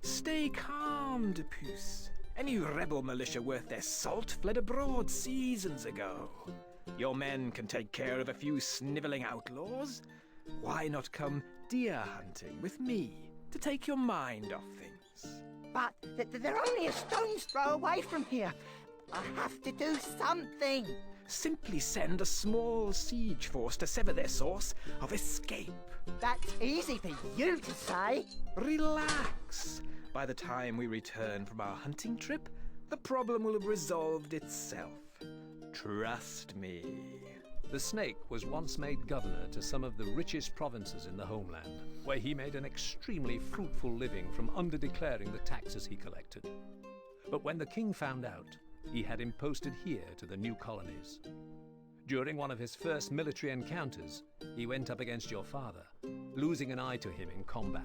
Stay calm, de Pouce. Any rebel militia worth their salt fled abroad seasons ago. Your men can take care of a few sniveling outlaws. Why not come deer hunting with me to take your mind off things? But they're only a stone's throw away from here. I have to do something. Simply send a small siege force to sever their source of escape. That's easy for you to say. Relax. By the time we return from our hunting trip, the problem will have resolved itself. Trust me. the snake was once made governor to some of the richest provinces in the homeland, where he made an extremely fruitful living from underdeclaring the taxes he collected. But when the king found out, he had him posted here to the new colonies. During one of his first military encounters, he went up against your father, losing an eye to him in combat.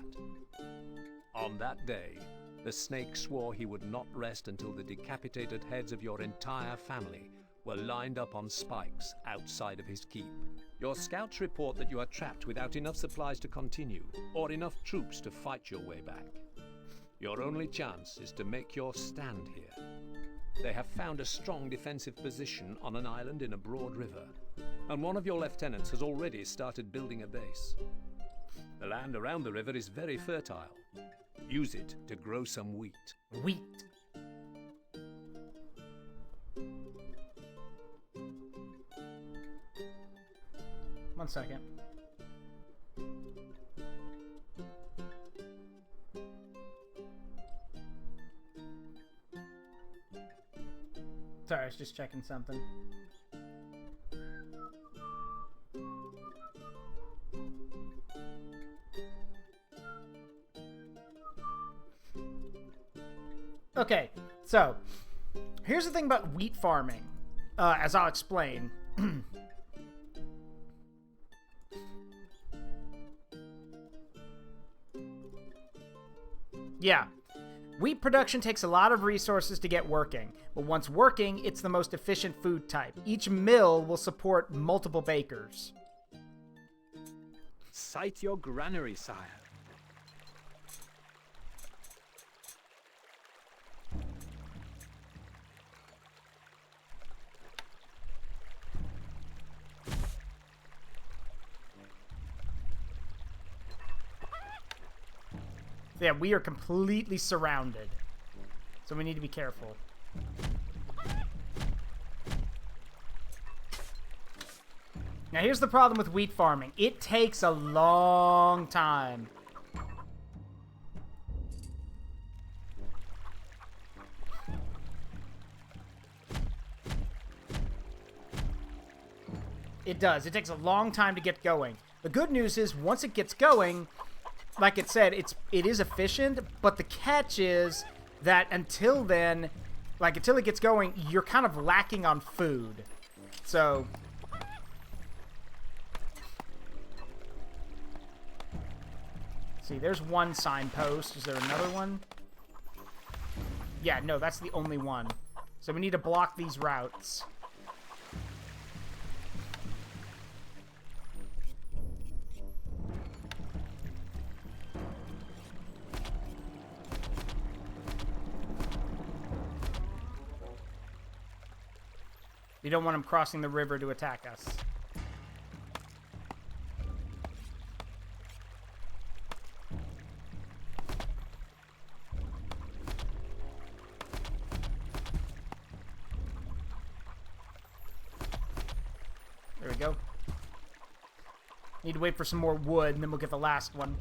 On that day, the snake swore he would not rest until the decapitated heads of your entire family were lined up on spikes outside of his keep. Your scouts report that you are trapped without enough supplies to continue, or enough troops to fight your way back. Your only chance is to make your stand here. They have found a strong defensive position on an island in a broad river, and one of your lieutenants has already started building a base. The land around the river is very fertile. Use it to grow some wheat. Wheat. One second. Sorry, I was just checking something. Okay, so here's the thing about wheat farming, as I'll explain. Yeah, wheat production takes a lot of resources to get working, but once working, it's the most efficient food type. Each mill will support multiple bakers. Cite your granary, sire. Yeah, we are completely surrounded, so we need to be careful. Now here's the problem with wheat farming. It takes a long time. It does. It takes a long time to get going. The good news is once it gets going, like it said, it is efficient, but the catch is that until then, like until it gets going, you're kind of lacking on food. So see, there's one signpost. Is there another one? Yeah, no, that's the only one. So we need to block these routes. We don't want them crossing the river to attack us. There we go. Need to wait for some more wood, and then we'll get the last one.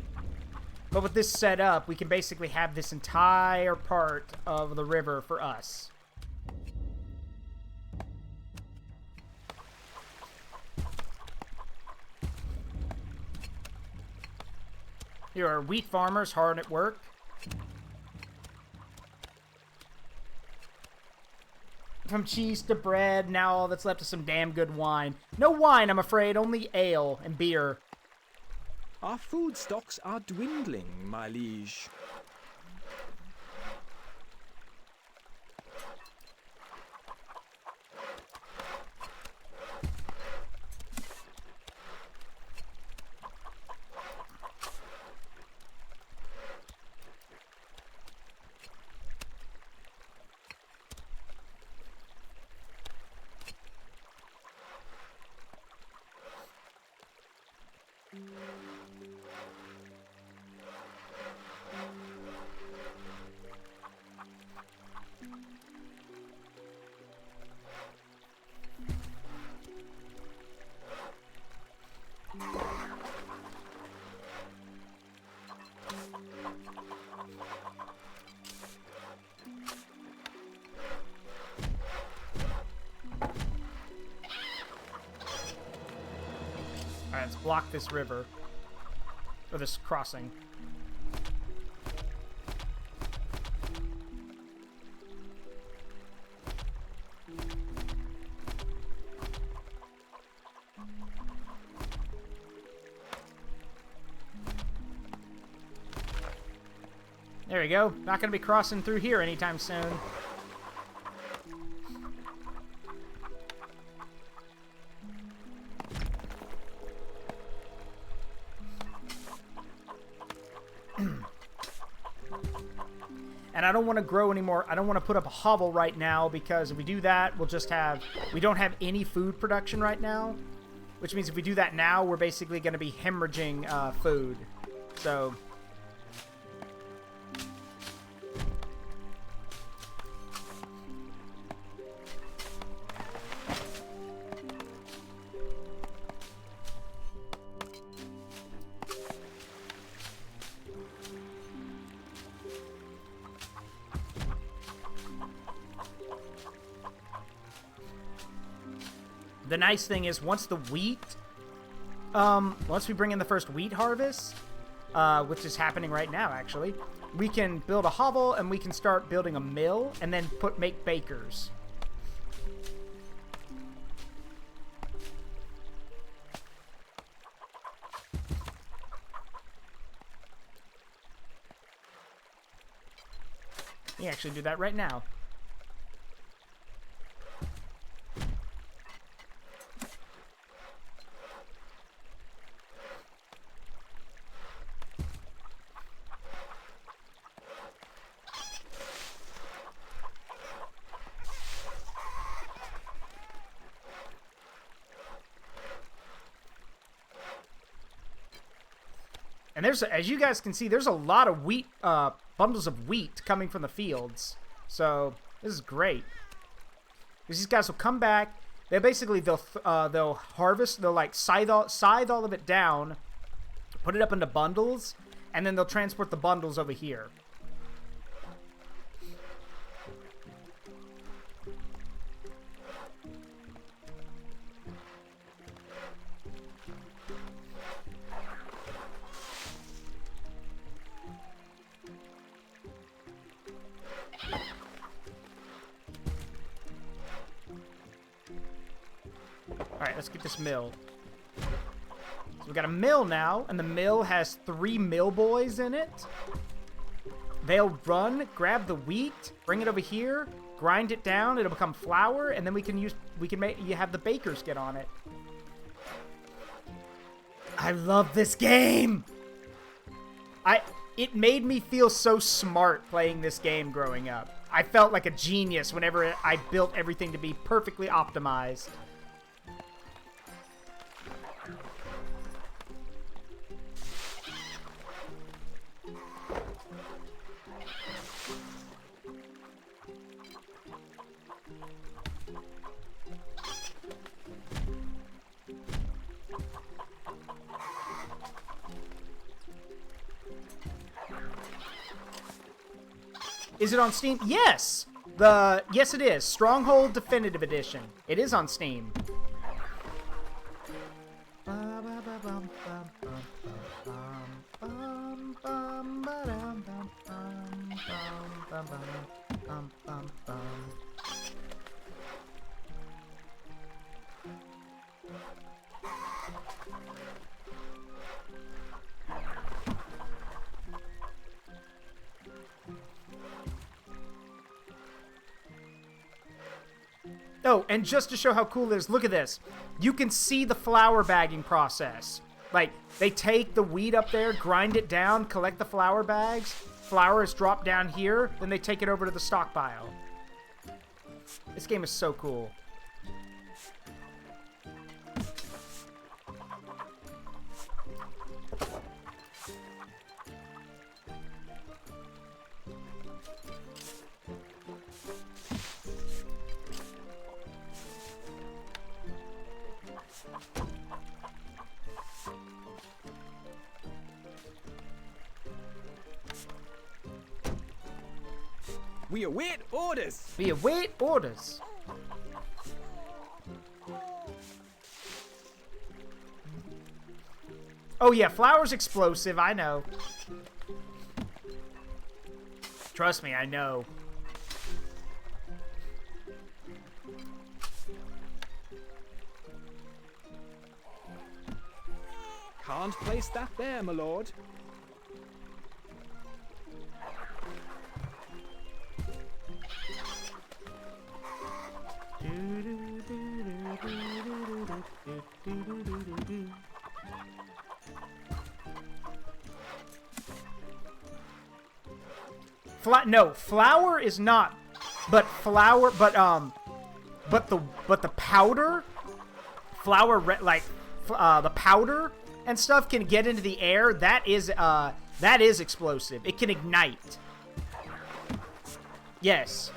But with this set up, we can basically have this entire part of the river for us. Here are wheat farmers hard at work. From cheese to bread, now all that's left is some damn good wine. No wine, I'm afraid, only ale and beer. Our food stocks are dwindling, my liege. Alright, let's block this river. Or this crossing. There we go. Not going to be crossing through here anytime soon. And I don't want to grow anymore. I don't want to put up a hovel right now, because if we do that, we'll just have... We don't have any food production right now. Which means if we do that now, we're basically going to be hemorrhaging food. So... The nice thing is, once the wheat, once we bring in the first wheat harvest, which is happening right now, actually, we can build a hovel and we can start building a mill and then make bakers. You can actually do that right now. And there's, as you guys can see, there's a lot of wheat, bundles of wheat coming from the fields. So this is great. Because these guys will come back. They basically they'll harvest. They'll like scythe all of it down, put it up into bundles, and then they'll transport the bundles over here. Alright, let's get this mill. So we got a mill now, and the mill has 3 mill boys in it. They'll run, grab the wheat, bring it over here, grind it down, it'll become flour, and then you have the bakers get on it. I love this game! It made me feel so smart playing this game growing up. I felt like a genius whenever I built everything to be perfectly optimized. Is it on Steam? Yes! Yes, it is. Stronghold Definitive Edition. It is on Steam. Oh, and just to show how cool it is, look at this. You can see the flour bagging process. Like, they take the wheat up there, grind it down, collect the flour bags. Flour is dropped down here, then they take it over to the stockpile. This game is so cool. We await orders. We await orders. Oh yeah, flour's explosive, I know. Trust me, I know. Can't place that there, my lord. No, flour is not, but flour, but the powder, the powder and stuff can get into the air. That is explosive. It can ignite. Yes.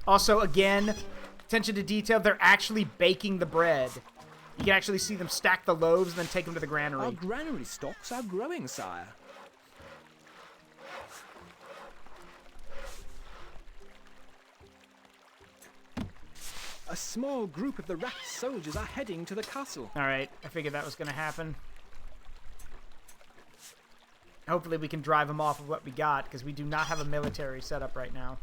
Also, again, attention to detail, they're actually baking the bread. You can actually see them stack the loaves and then take them to the granary. Our granary stocks are growing, sire. A small group of the rat soldiers are heading to the castle. Alright, I figured that was going to happen. Hopefully we can drive them off of what we got, because we do not have a military setup right now.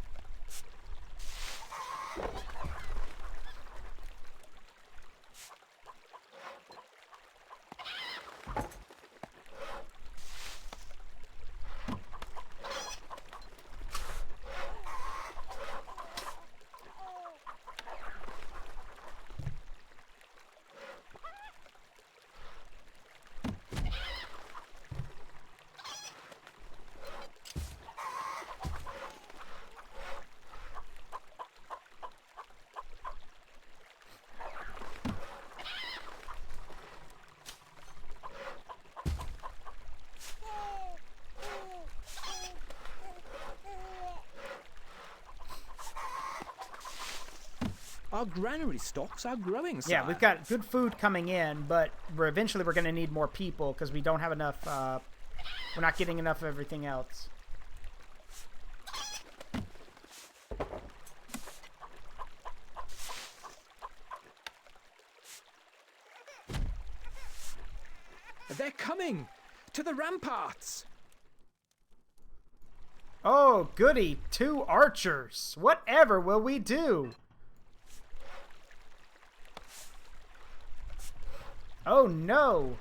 Our granary stocks are growing, sire. Yeah, we've got good food coming in, but eventually we're going to need more people because we don't have enough, we're not getting enough of everything else. They're coming! To the ramparts! Oh, goody. 2 archers. Whatever will we do? Oh, no.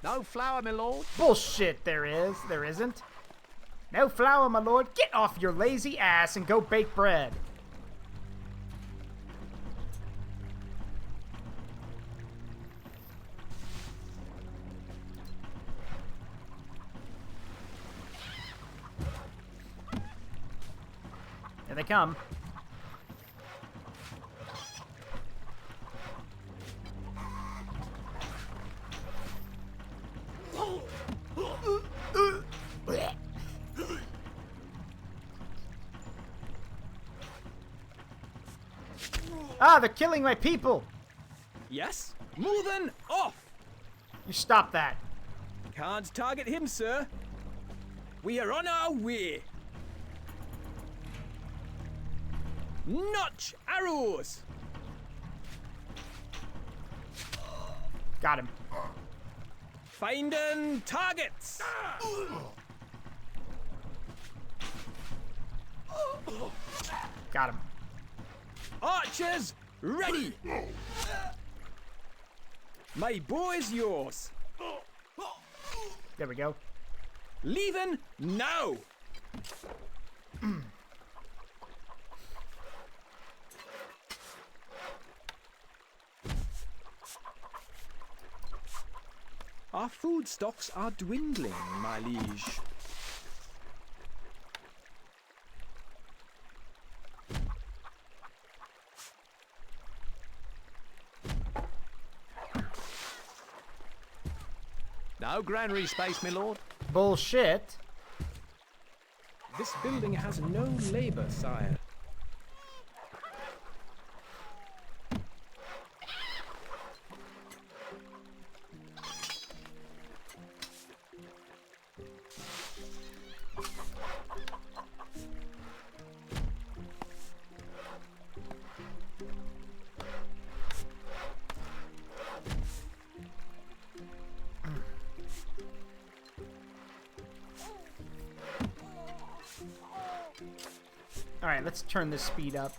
No flour, my lord. Bullshit, there is. There isn't. No flour, my lord. Get off your lazy ass and go bake bread. Here they come. Ah, they're killing my people! Yes? Moving off! You stop that. Can't target him, sir. We are on our way. Notch arrows! Got him. Finding targets! Got him. Archers, ready! My bow is yours. There we go. Leaving now! Our food stocks are dwindling, my liege. No granary space, my lord. Bullshit. This building has no labor, sire. Alright, let's turn this speed up.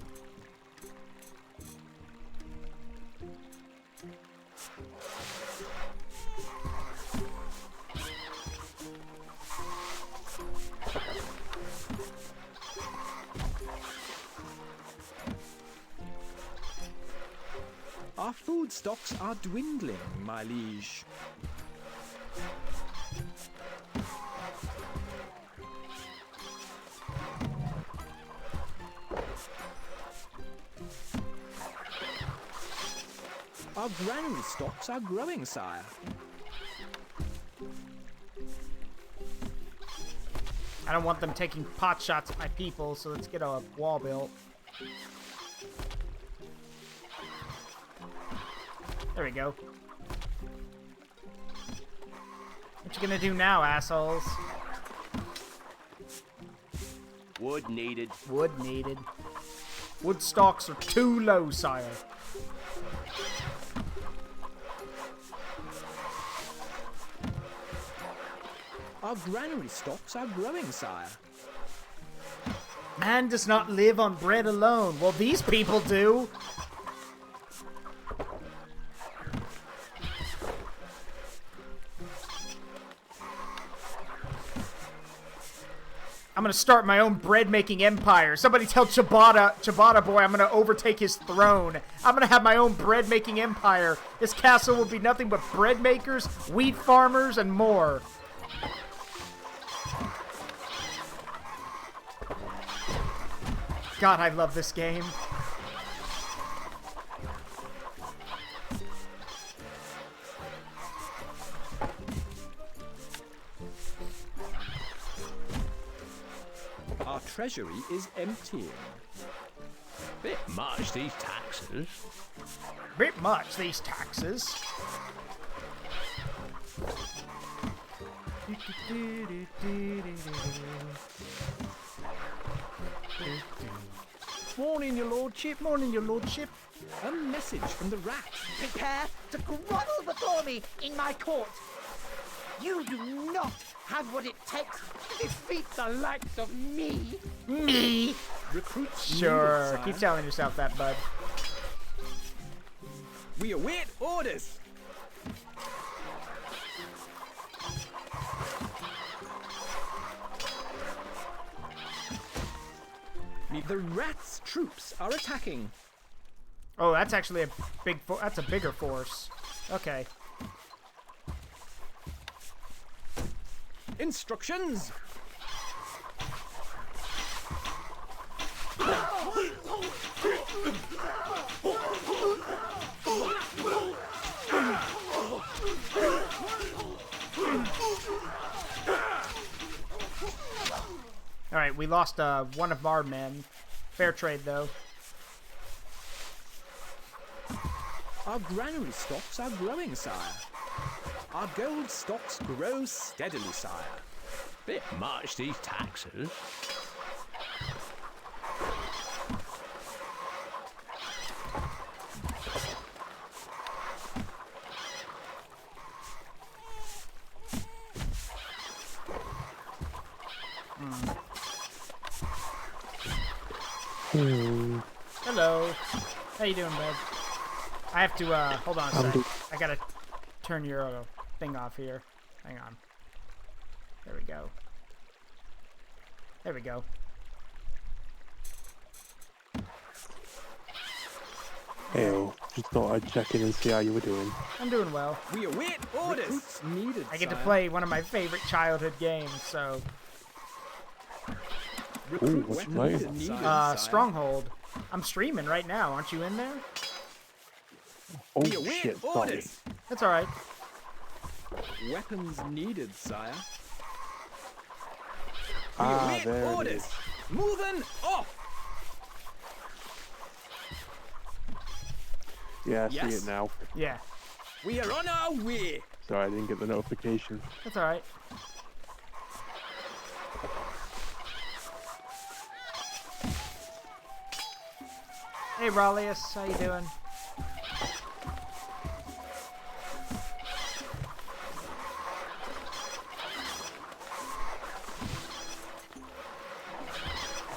Our food stocks are dwindling, my liege. Our granary stocks are growing, sire. I don't want them taking pot shots at my people, so let's get a wall built. There we go. What you gonna do now, assholes? Wood needed. Wood needed. Wood stocks are too low, sire. Our granary stocks are growing, sire. Man does not live on bread alone. Well, these people do. I'm gonna start my own bread-making empire. Somebody tell Ciabatta boy I'm gonna overtake his throne. I'm gonna have my own bread-making empire. This castle will be nothing but bread makers, wheat farmers, and more. God, I love this game. Our treasury is emptying. Bit much, these taxes. Bit much, these taxes. Morning, your lordship. Morning, your lordship. A message from the rat. Prepare to grovel before me in my court. You do not have what it takes to defeat the likes of me. Me? Recruits Sure. needed, Keep sire. telling yourself that, bud. We await orders. The rats' troops are attacking. Oh, that's actually a big. That's a bigger force. Okay. Instructions. All right, we lost one of our men. Fair trade, though. Our granary stocks are growing, sire. Our gold stocks grow steadily, sire. Bit much, these taxes. Hello. How you doing, bud? I have to, hold on a sec. I gotta turn your thing off here. Hang on. There we go. There we go. Ew, just thought I'd check in and see how you were doing. I'm doing well. We await orders. Recruits needed, I get to sire. play one of my favorite childhood games, so... Ooh, what's you playing? needed, sire. Stronghold. I'm streaming right now. Aren't you in there? Oh We await shit, sorry. orders. That's alright. Weapons needed, sire. We Ah, await there it orders. is. Moving off. Yeah, I see Yes. it now. Yeah. We are on our way. Sorry, I didn't get the notification. That's alright. Hey, Raleus. How you doing?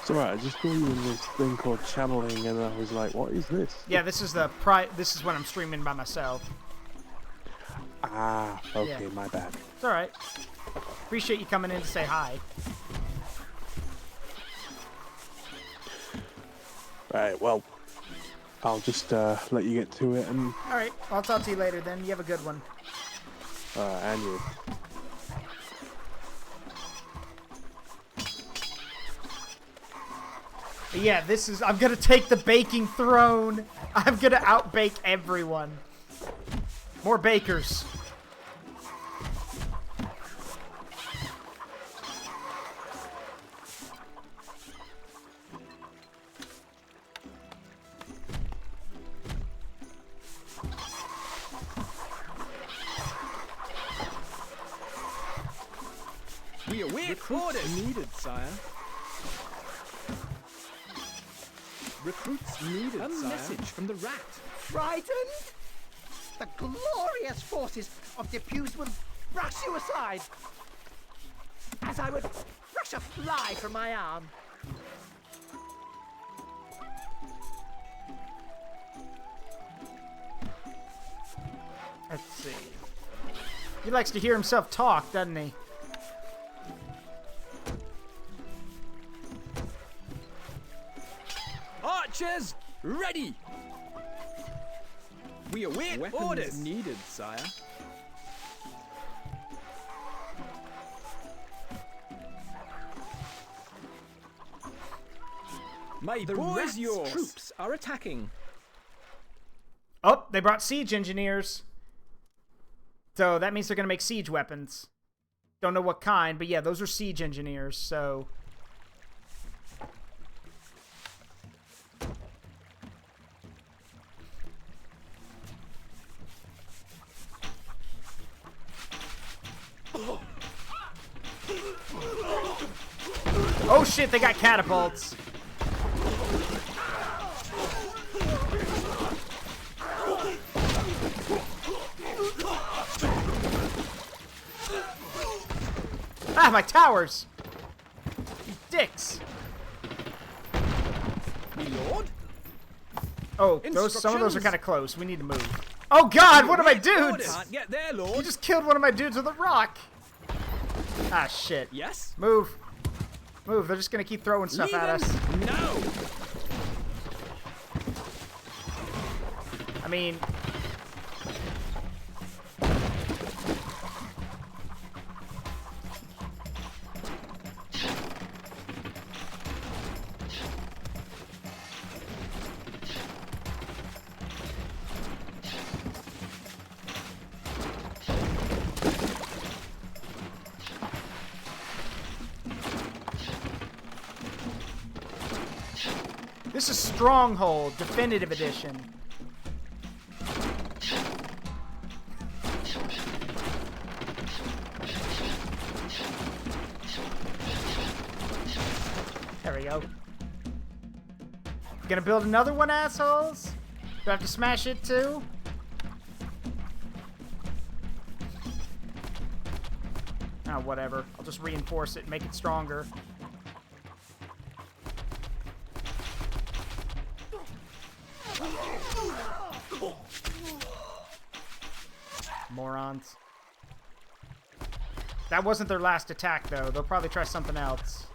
It's alright, I just saw you in this thing called channeling and I was like, what is this? Yeah, this is this is when I'm streaming by myself. Ah, okay, Yeah. my bad. It's alright. Appreciate you coming in to say hi. Right, well, I'll just let you get to it and Alright, I'll talk to you later then. You have a good one. and you. But yeah, I'm gonna take the baking throne. I'm gonna outbake everyone. More bakers. We await Recruits orders. needed, sire. Recruits needed, A sire. message from the rat. Frightened? The glorious forces of Depuce will brush you aside, as I would brush a fly from my arm. Let's see. He likes to hear himself talk, doesn't he? Archers, ready. We await Weapons orders. needed, sire. My The boy rats' is yours. troops are attacking. Oh, they brought siege engineers. So that means they're gonna make siege weapons. Don't know what kind, but yeah, those are siege engineers, so... Oh shit, they got catapults. my towers! You dicks! Me lord? Oh, some of those are kind of close. We need to move. Oh God, one of my dudes! Can't get there, lord. You just killed one of my dudes with a rock! Ah, shit. Yes? Move. Move, they're just gonna keep throwing stuff at us. No! I mean... This is Stronghold, Definitive Edition. There we go. Gonna build another one, assholes? Do I have to smash it too? Oh, whatever. I'll just reinforce it and make it stronger. Morons. That wasn't their last attack, though. They'll probably try something else.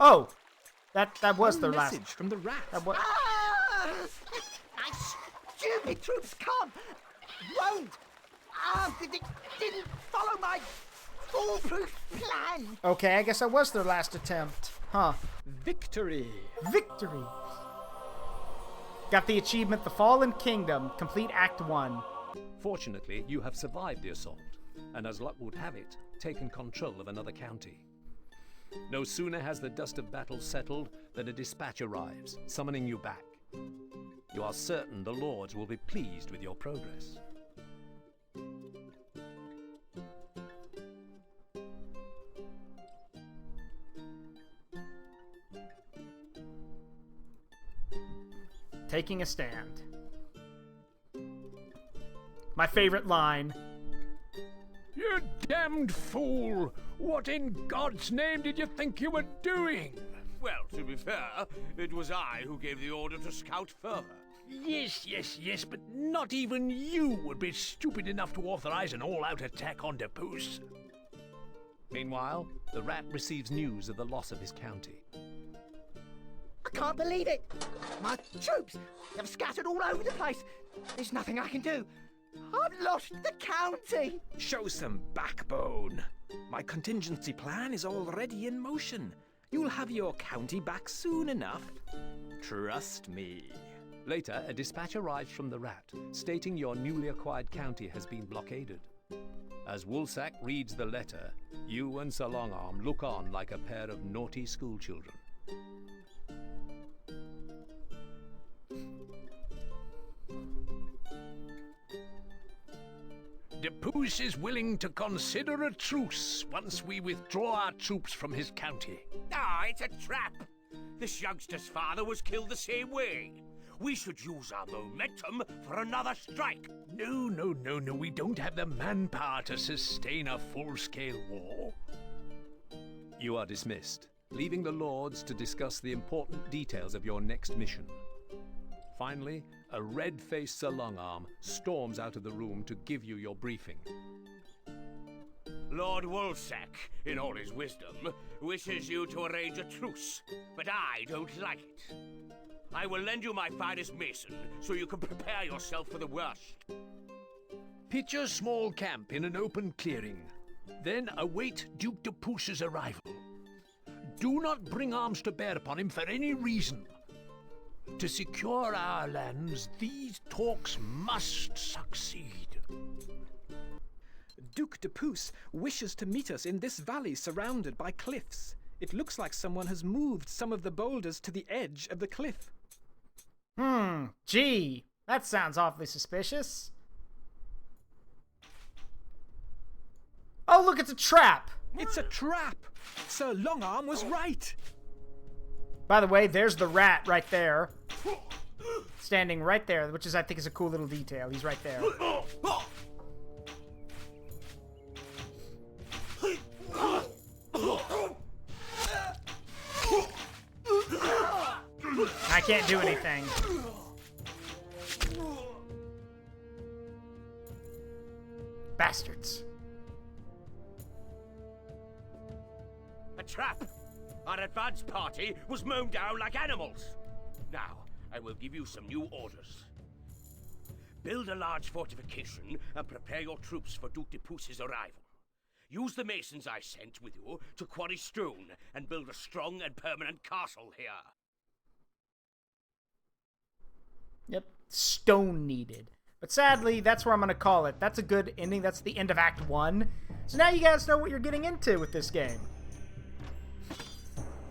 Oh! That was their last... message from the rat. That was... My stupid troops won't, didn't follow my foolproof plan. Okay, I guess that was their last attempt. Huh. Victory! Victory! Got the achievement, The Fallen Kingdom, complete Act 1. Fortunately, you have survived the assault, and as luck would have it, taken control of another county. No sooner has the dust of battle settled than a dispatch arrives, summoning you back. You are certain the lords will be pleased with your progress. Taking a stand. My favorite line. You damned fool! What in God's name did you think you were doing? Well, to be fair, it was I who gave the order to scout further. Yes, but not even you would be stupid enough to authorize an all-out attack on Depus. Meanwhile, the rat receives news of the loss of his county. I can't believe it. My troops have scattered all over the place. There's nothing I can do. I've lost the county. Show some backbone. My contingency plan is already in motion. You'll have your county back soon enough. Trust me. Later, a dispatch arrives from the rat, stating your newly acquired county has been blockaded. As Woolsack reads the letter, you and Sir Longarm look on like a pair of naughty schoolchildren. Depus is willing to consider a truce once we withdraw our troops from his county. Ah, it's a trap. This youngster's father was killed the same way. We should use our momentum for another strike. No, we don't have the manpower to sustain a full-scale war. You are dismissed, leaving the lords to discuss the important details of your next mission. Finally, a red-faced Sir Longarm storms out of the room to give you your briefing. Lord Woolsack, in all his wisdom, wishes you to arrange a truce, but I don't like it. I will lend you my finest mason, so you can prepare yourself for the worst. Pitch a small camp in an open clearing. Then await Duke Depus's arrival. Do not bring arms to bear upon him for any reason. To secure our lands, these talks must succeed. Duke Depus wishes to meet us in this valley surrounded by cliffs. It looks like someone has moved some of the boulders to the edge of the cliff. Gee, that sounds awfully suspicious. Oh, look, it's a trap! It's a trap! Sir Longarm was right! By the way, there's the rat right there. Standing right there, which is, I think, is a cool little detail. He's right there. everything. Bastards. A trap! Our advance party was mown down like animals. Now, I will give you some new orders. Build a large fortification and prepare your troops for Duke de Puce's arrival. Use the masons I sent with you to quarry stone and build a strong and permanent castle here. Yep, stone needed. But sadly, that's where I'm going to call it. That's a good ending. That's the end of Act 1. So now you guys know what you're getting into with this game.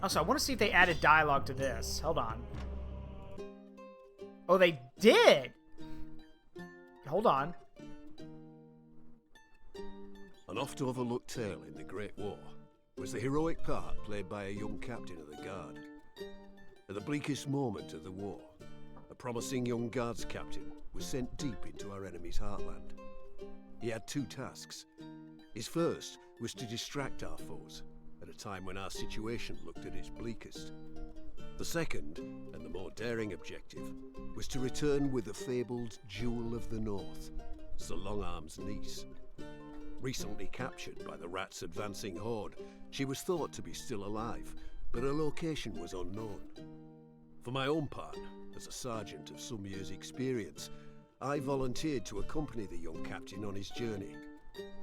Also, I want to see if they added dialogue to this. Hold on. Oh, they did! Hold on. An oft-overlooked tale in the Great War was the heroic part played by a young captain of the Guard. At the bleakest moment of the war, a promising young Guards captain was sent deep into our enemy's heartland. He had two tasks. His first was to distract our foes at a time when our situation looked at its bleakest. The second, and the more daring objective, was to return with the fabled Jewel of the North, Sir Longarm's niece. Recently captured by the Rat's advancing horde, she was thought to be still alive, but her location was unknown. For my own part, as a sergeant of some years' experience, I volunteered to accompany the young captain on his journey,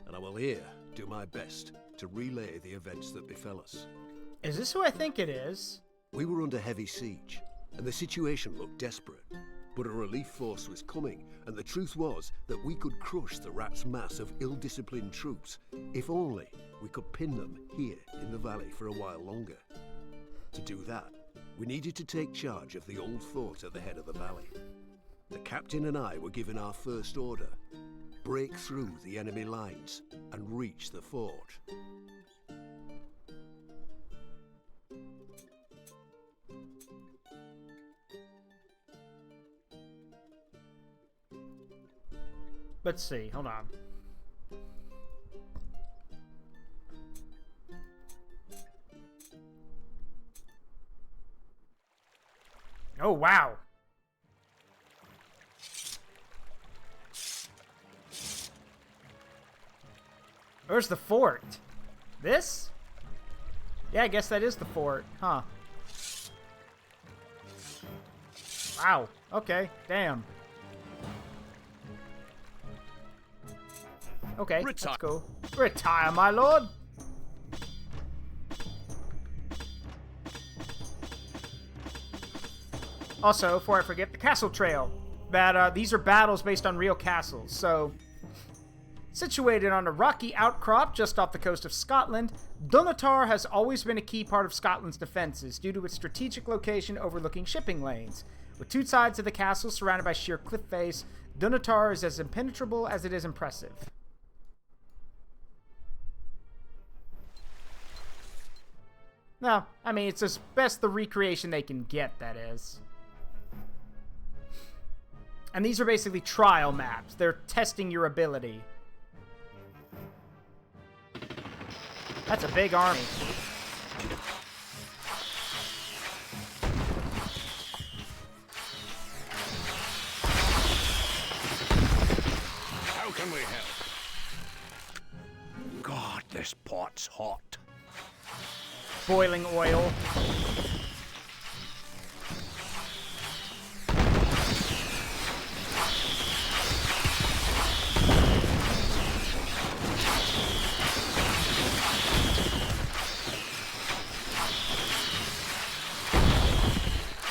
and I will here do my best to relay the events that befell us. Is this who I think it is? We were under heavy siege, and the situation looked desperate. But a relief force was coming, and the truth was that we could crush the Rat's mass of ill-disciplined troops, if only we could pin them here in the valley for a while longer. To do that, we needed to take charge of the old fort at the head of the valley. The captain and I were given our first order: break through the enemy lines and reach the fort. Let's see, hold on. Oh, wow. Where's the fort? This? Yeah, I guess that is the fort, huh? Wow, okay, damn. Okay, let's go. Retire, my lord! Also, before I forget, the castle trail. These are battles based on real castles, so... Situated on a rocky outcrop just off the coast of Scotland, Dunatar has always been a key part of Scotland's defenses due to its strategic location overlooking shipping lanes. With two sides of the castle surrounded by sheer cliff face, Dunatar is as impenetrable as it is impressive. No, I mean, it's as best the recreation they can get, that is. And these are basically trial maps. They're testing your ability. That's a big army. How can we help? God, this pot's hot. Boiling oil.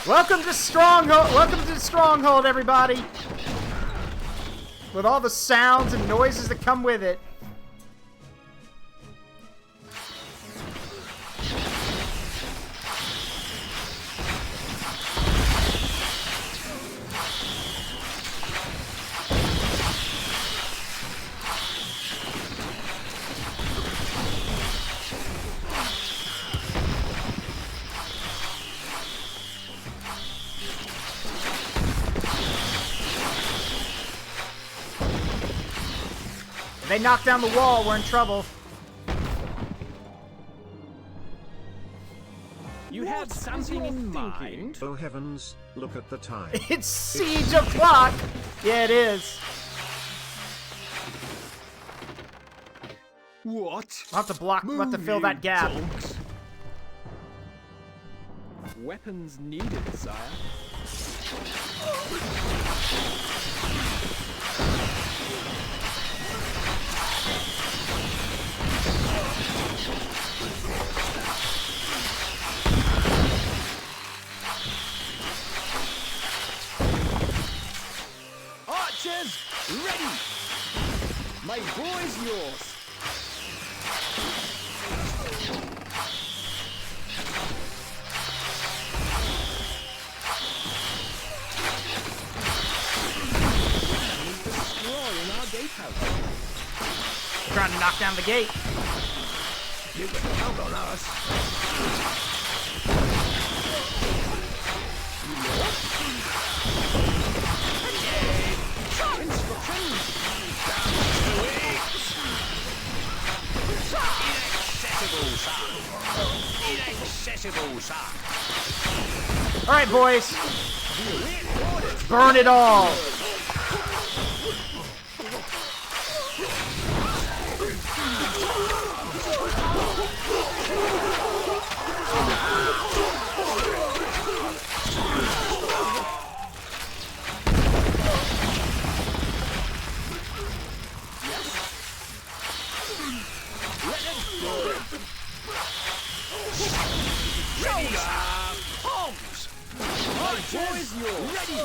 Welcome to Stronghold. Welcome to Stronghold, everybody. With all the sounds and noises that come with it. If they knock down the wall, we're in trouble. You you have something in mind? Oh heavens, look at the time. It's siege o'clock! Yeah, it is. What? I'll have to block, we'll have to fill that gap. Dogs. Weapons needed, sire. Archers, ready! My boy's yours. Destroying our gatehouse. Trying to knock down the gate. You can count on us. Inaccessible, sir. Alright, boys. Burn it all. Boys, you're ready.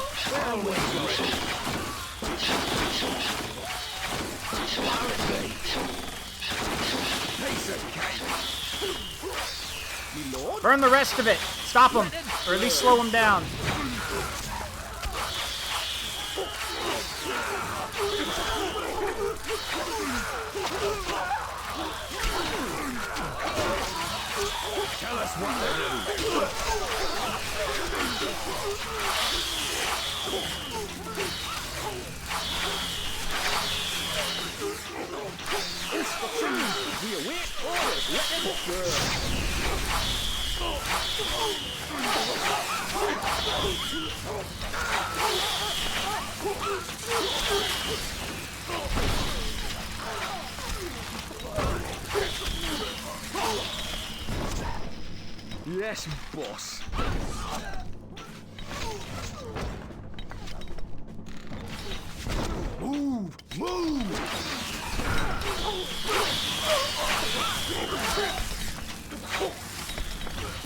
Burn the rest of it. Stop them, or at least slow them down. Tell us what to do. Instructions. We await orders. Let them burn. Yes, boss. Move! Move!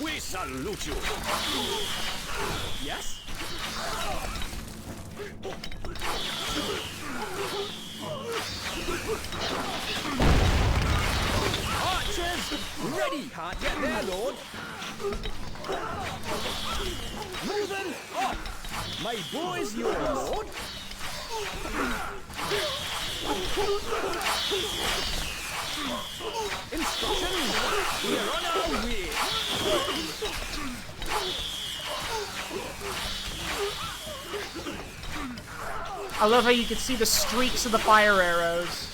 We salute you. Yes? Archers, ready! Can't get there, Lord. Moving up! My boy's your lord. Instructions! We're on our way! I love how you can see the streaks of the fire arrows.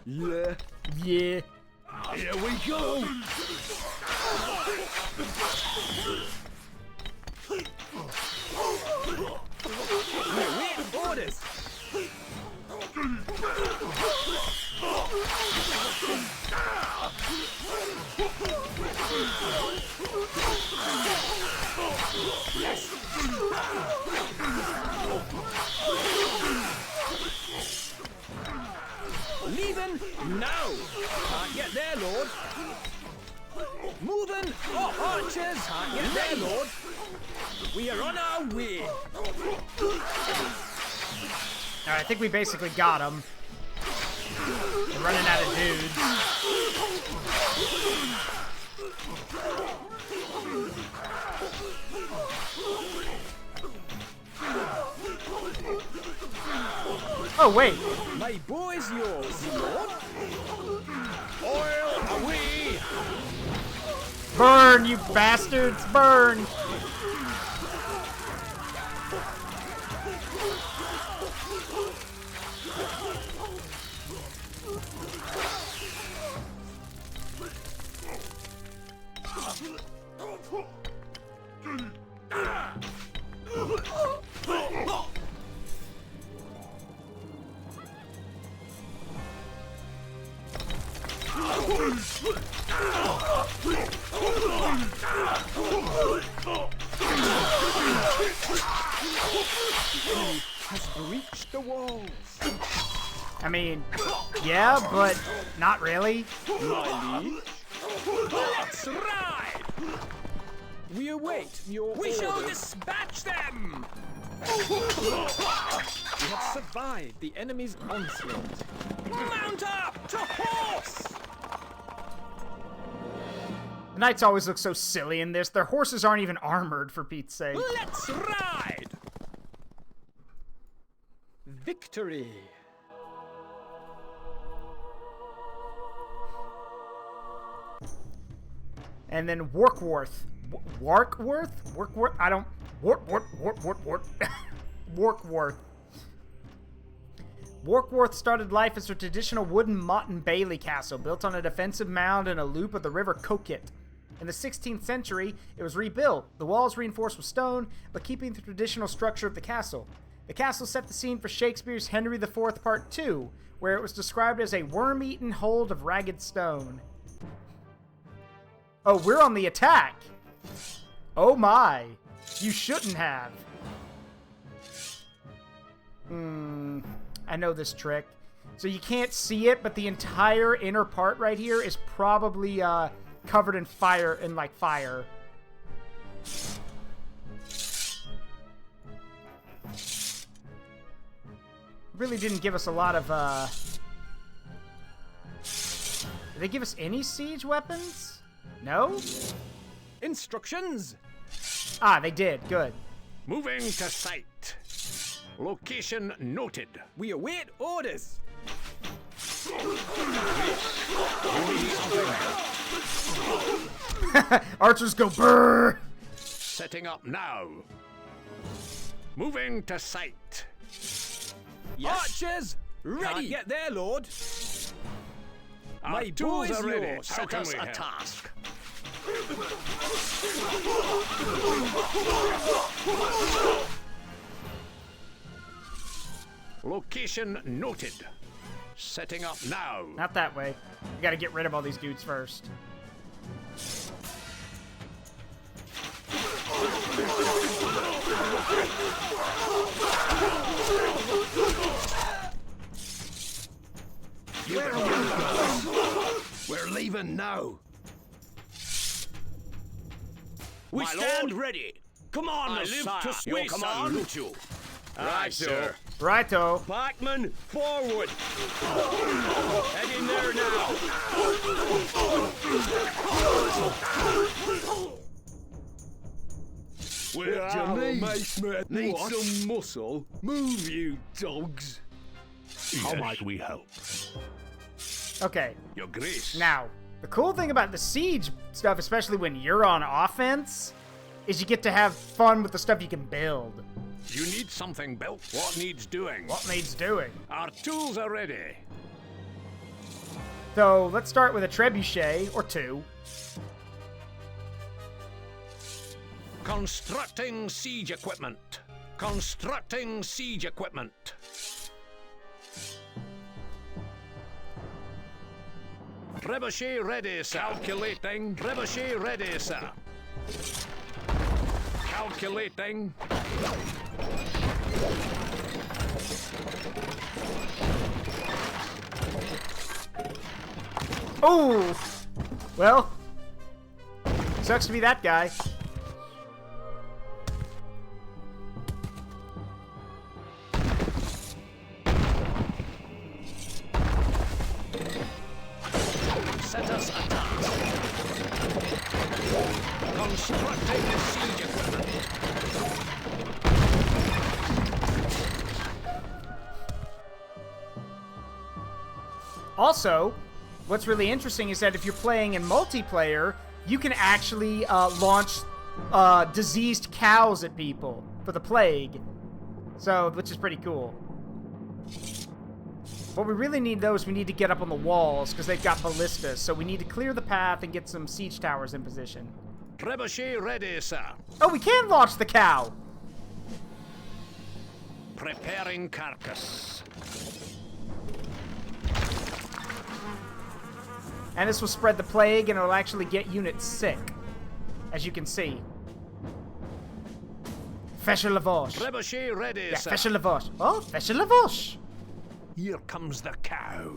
Yeah. Yeah. Here we go! We await orders! Yes! Leaving now! Can't get there, Lord. Moving! Oh, archers! Can't get there, Lord. We are on our way. Alright, I think we basically got him. We're running out of dudes. Oh, wait. My boy's yours, Lord. Oil away! Burn, you bastards! Burn! Has breached the walls. I mean, yeah, but not really. My liege. Let's ride! We await your We shall orders. dispatch them! We have survived the enemy's onslaught. Mount up! To horse! The knights always look so silly in this. Their horses aren't even armored, for Pete's sake. Let's ride! Victory! And then Warkworth. Warkworth? I don't... Warkworth. Warkworth started life as a traditional wooden motte and bailey castle built on a defensive mound in a loop of the river Coquet. In the 16th century, it was rebuilt, the walls reinforced with stone, but keeping the traditional structure of the castle. The castle set the scene for Shakespeare's Henry IV Part II, where it was described as a worm-eaten hold of ragged stone. Oh, we're on the attack! Oh my! You shouldn't have. I know this trick. So you can't see it, but the entire inner part right here is probably covered in fire, fire. Really didn't give us a lot of, Did they give us any siege weapons? No? Instructions! Ah, they did. Good. Moving to site. Location noted. We await orders. Archers go brrr! Setting up now. Moving to site. Yes. Archers, ready! Can't get there, Lord. Our My tools boy's are ready. yours. How Set can us we a help? task. Location noted. Setting up now. Not that way. We gotta get rid of all these dudes first. Where are you? We're leaving now. We My stand lord. ready. Come on, I live live to to sway, come son. on, loot you. Right, sir. Righto. Bachman, forward. Head in there now. Well, mate. Need some muscle. Move, you dogs. How might we help? Okay. Your grace. Now, the cool thing about the siege stuff, especially when you're on offense, is you get to have fun with the stuff you can build. You need something built. What needs doing? What needs doing? Our tools are ready. So, let's start with a trebuchet, or two. Constructing siege equipment. Constructing siege equipment. Trebuchet ready, sir. Calculating. Trebuchet ready, sir. Calculating. Oh! Well, sucks to be that guy. Set us a task. Constructing siege equipment. Also, what's really interesting is that if you're playing in multiplayer, you can actually launch diseased cows at people for the plague. So, which is pretty cool. What we really need, though, is we need to get up on the walls, because they've got ballistas, so we need to clear the path and get some siege towers in position. Trebuchet ready, sir. Oh, we can launch the cow! Preparing carcass. And this will spread the plague, and it'll actually get units sick, as you can see. Fesche Lavoche. Trebuchet ready, Yeah, sir. Fesche Lavoche. Oh, Fesche Lavoche. Here comes the cow.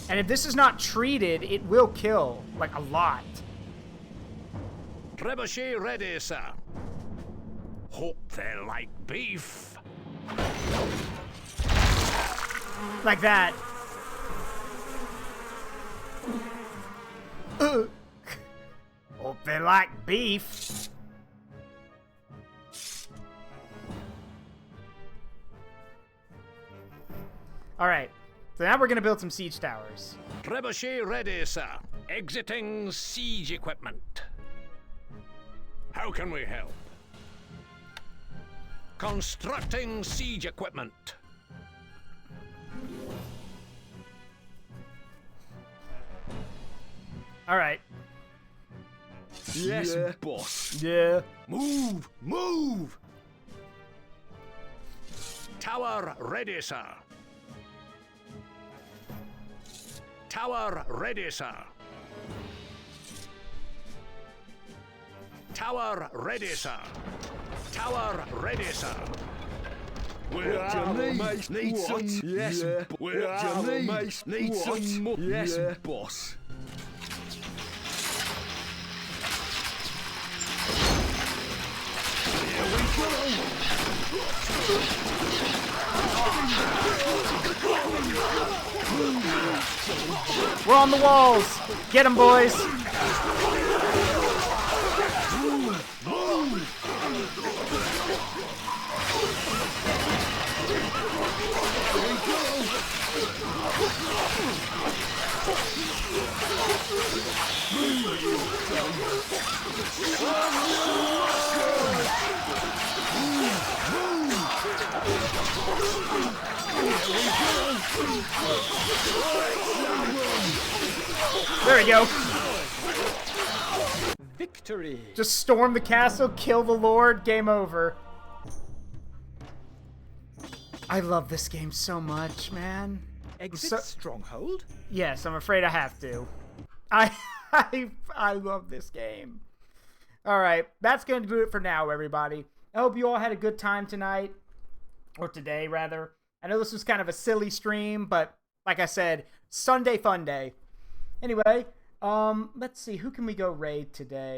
And if this is not treated, it will kill, like, a lot. Trebuchet ready, sir. Hope they like beef. Like that. Hope they like beef. Alright, so now we're gonna build some siege towers. Trebuchet ready, sir. Exiting siege equipment. How can we help? Constructing siege equipment. Alright. Yes, boss. Yeah. Move! Move! Tower ready, sir. Tower ready, sir. Tower ready, sir. Tower ready, sir. What do you need? Need some? Yes. What do you need? Need some more? Yes, boss. Here we We're on the walls. Get 'em, boys. There we go. Victory. Just storm the castle, kill the lord, game over. I love this game so much, man. Exit Stronghold? Yes, I'm afraid I have to. I love this game. All right, that's going to do it for now, everybody. I hope you all had a good time tonight, or today, rather. I know this was kind of a silly stream, but like I said, Sunday fun day. Anyway, let's see, who can we go raid today?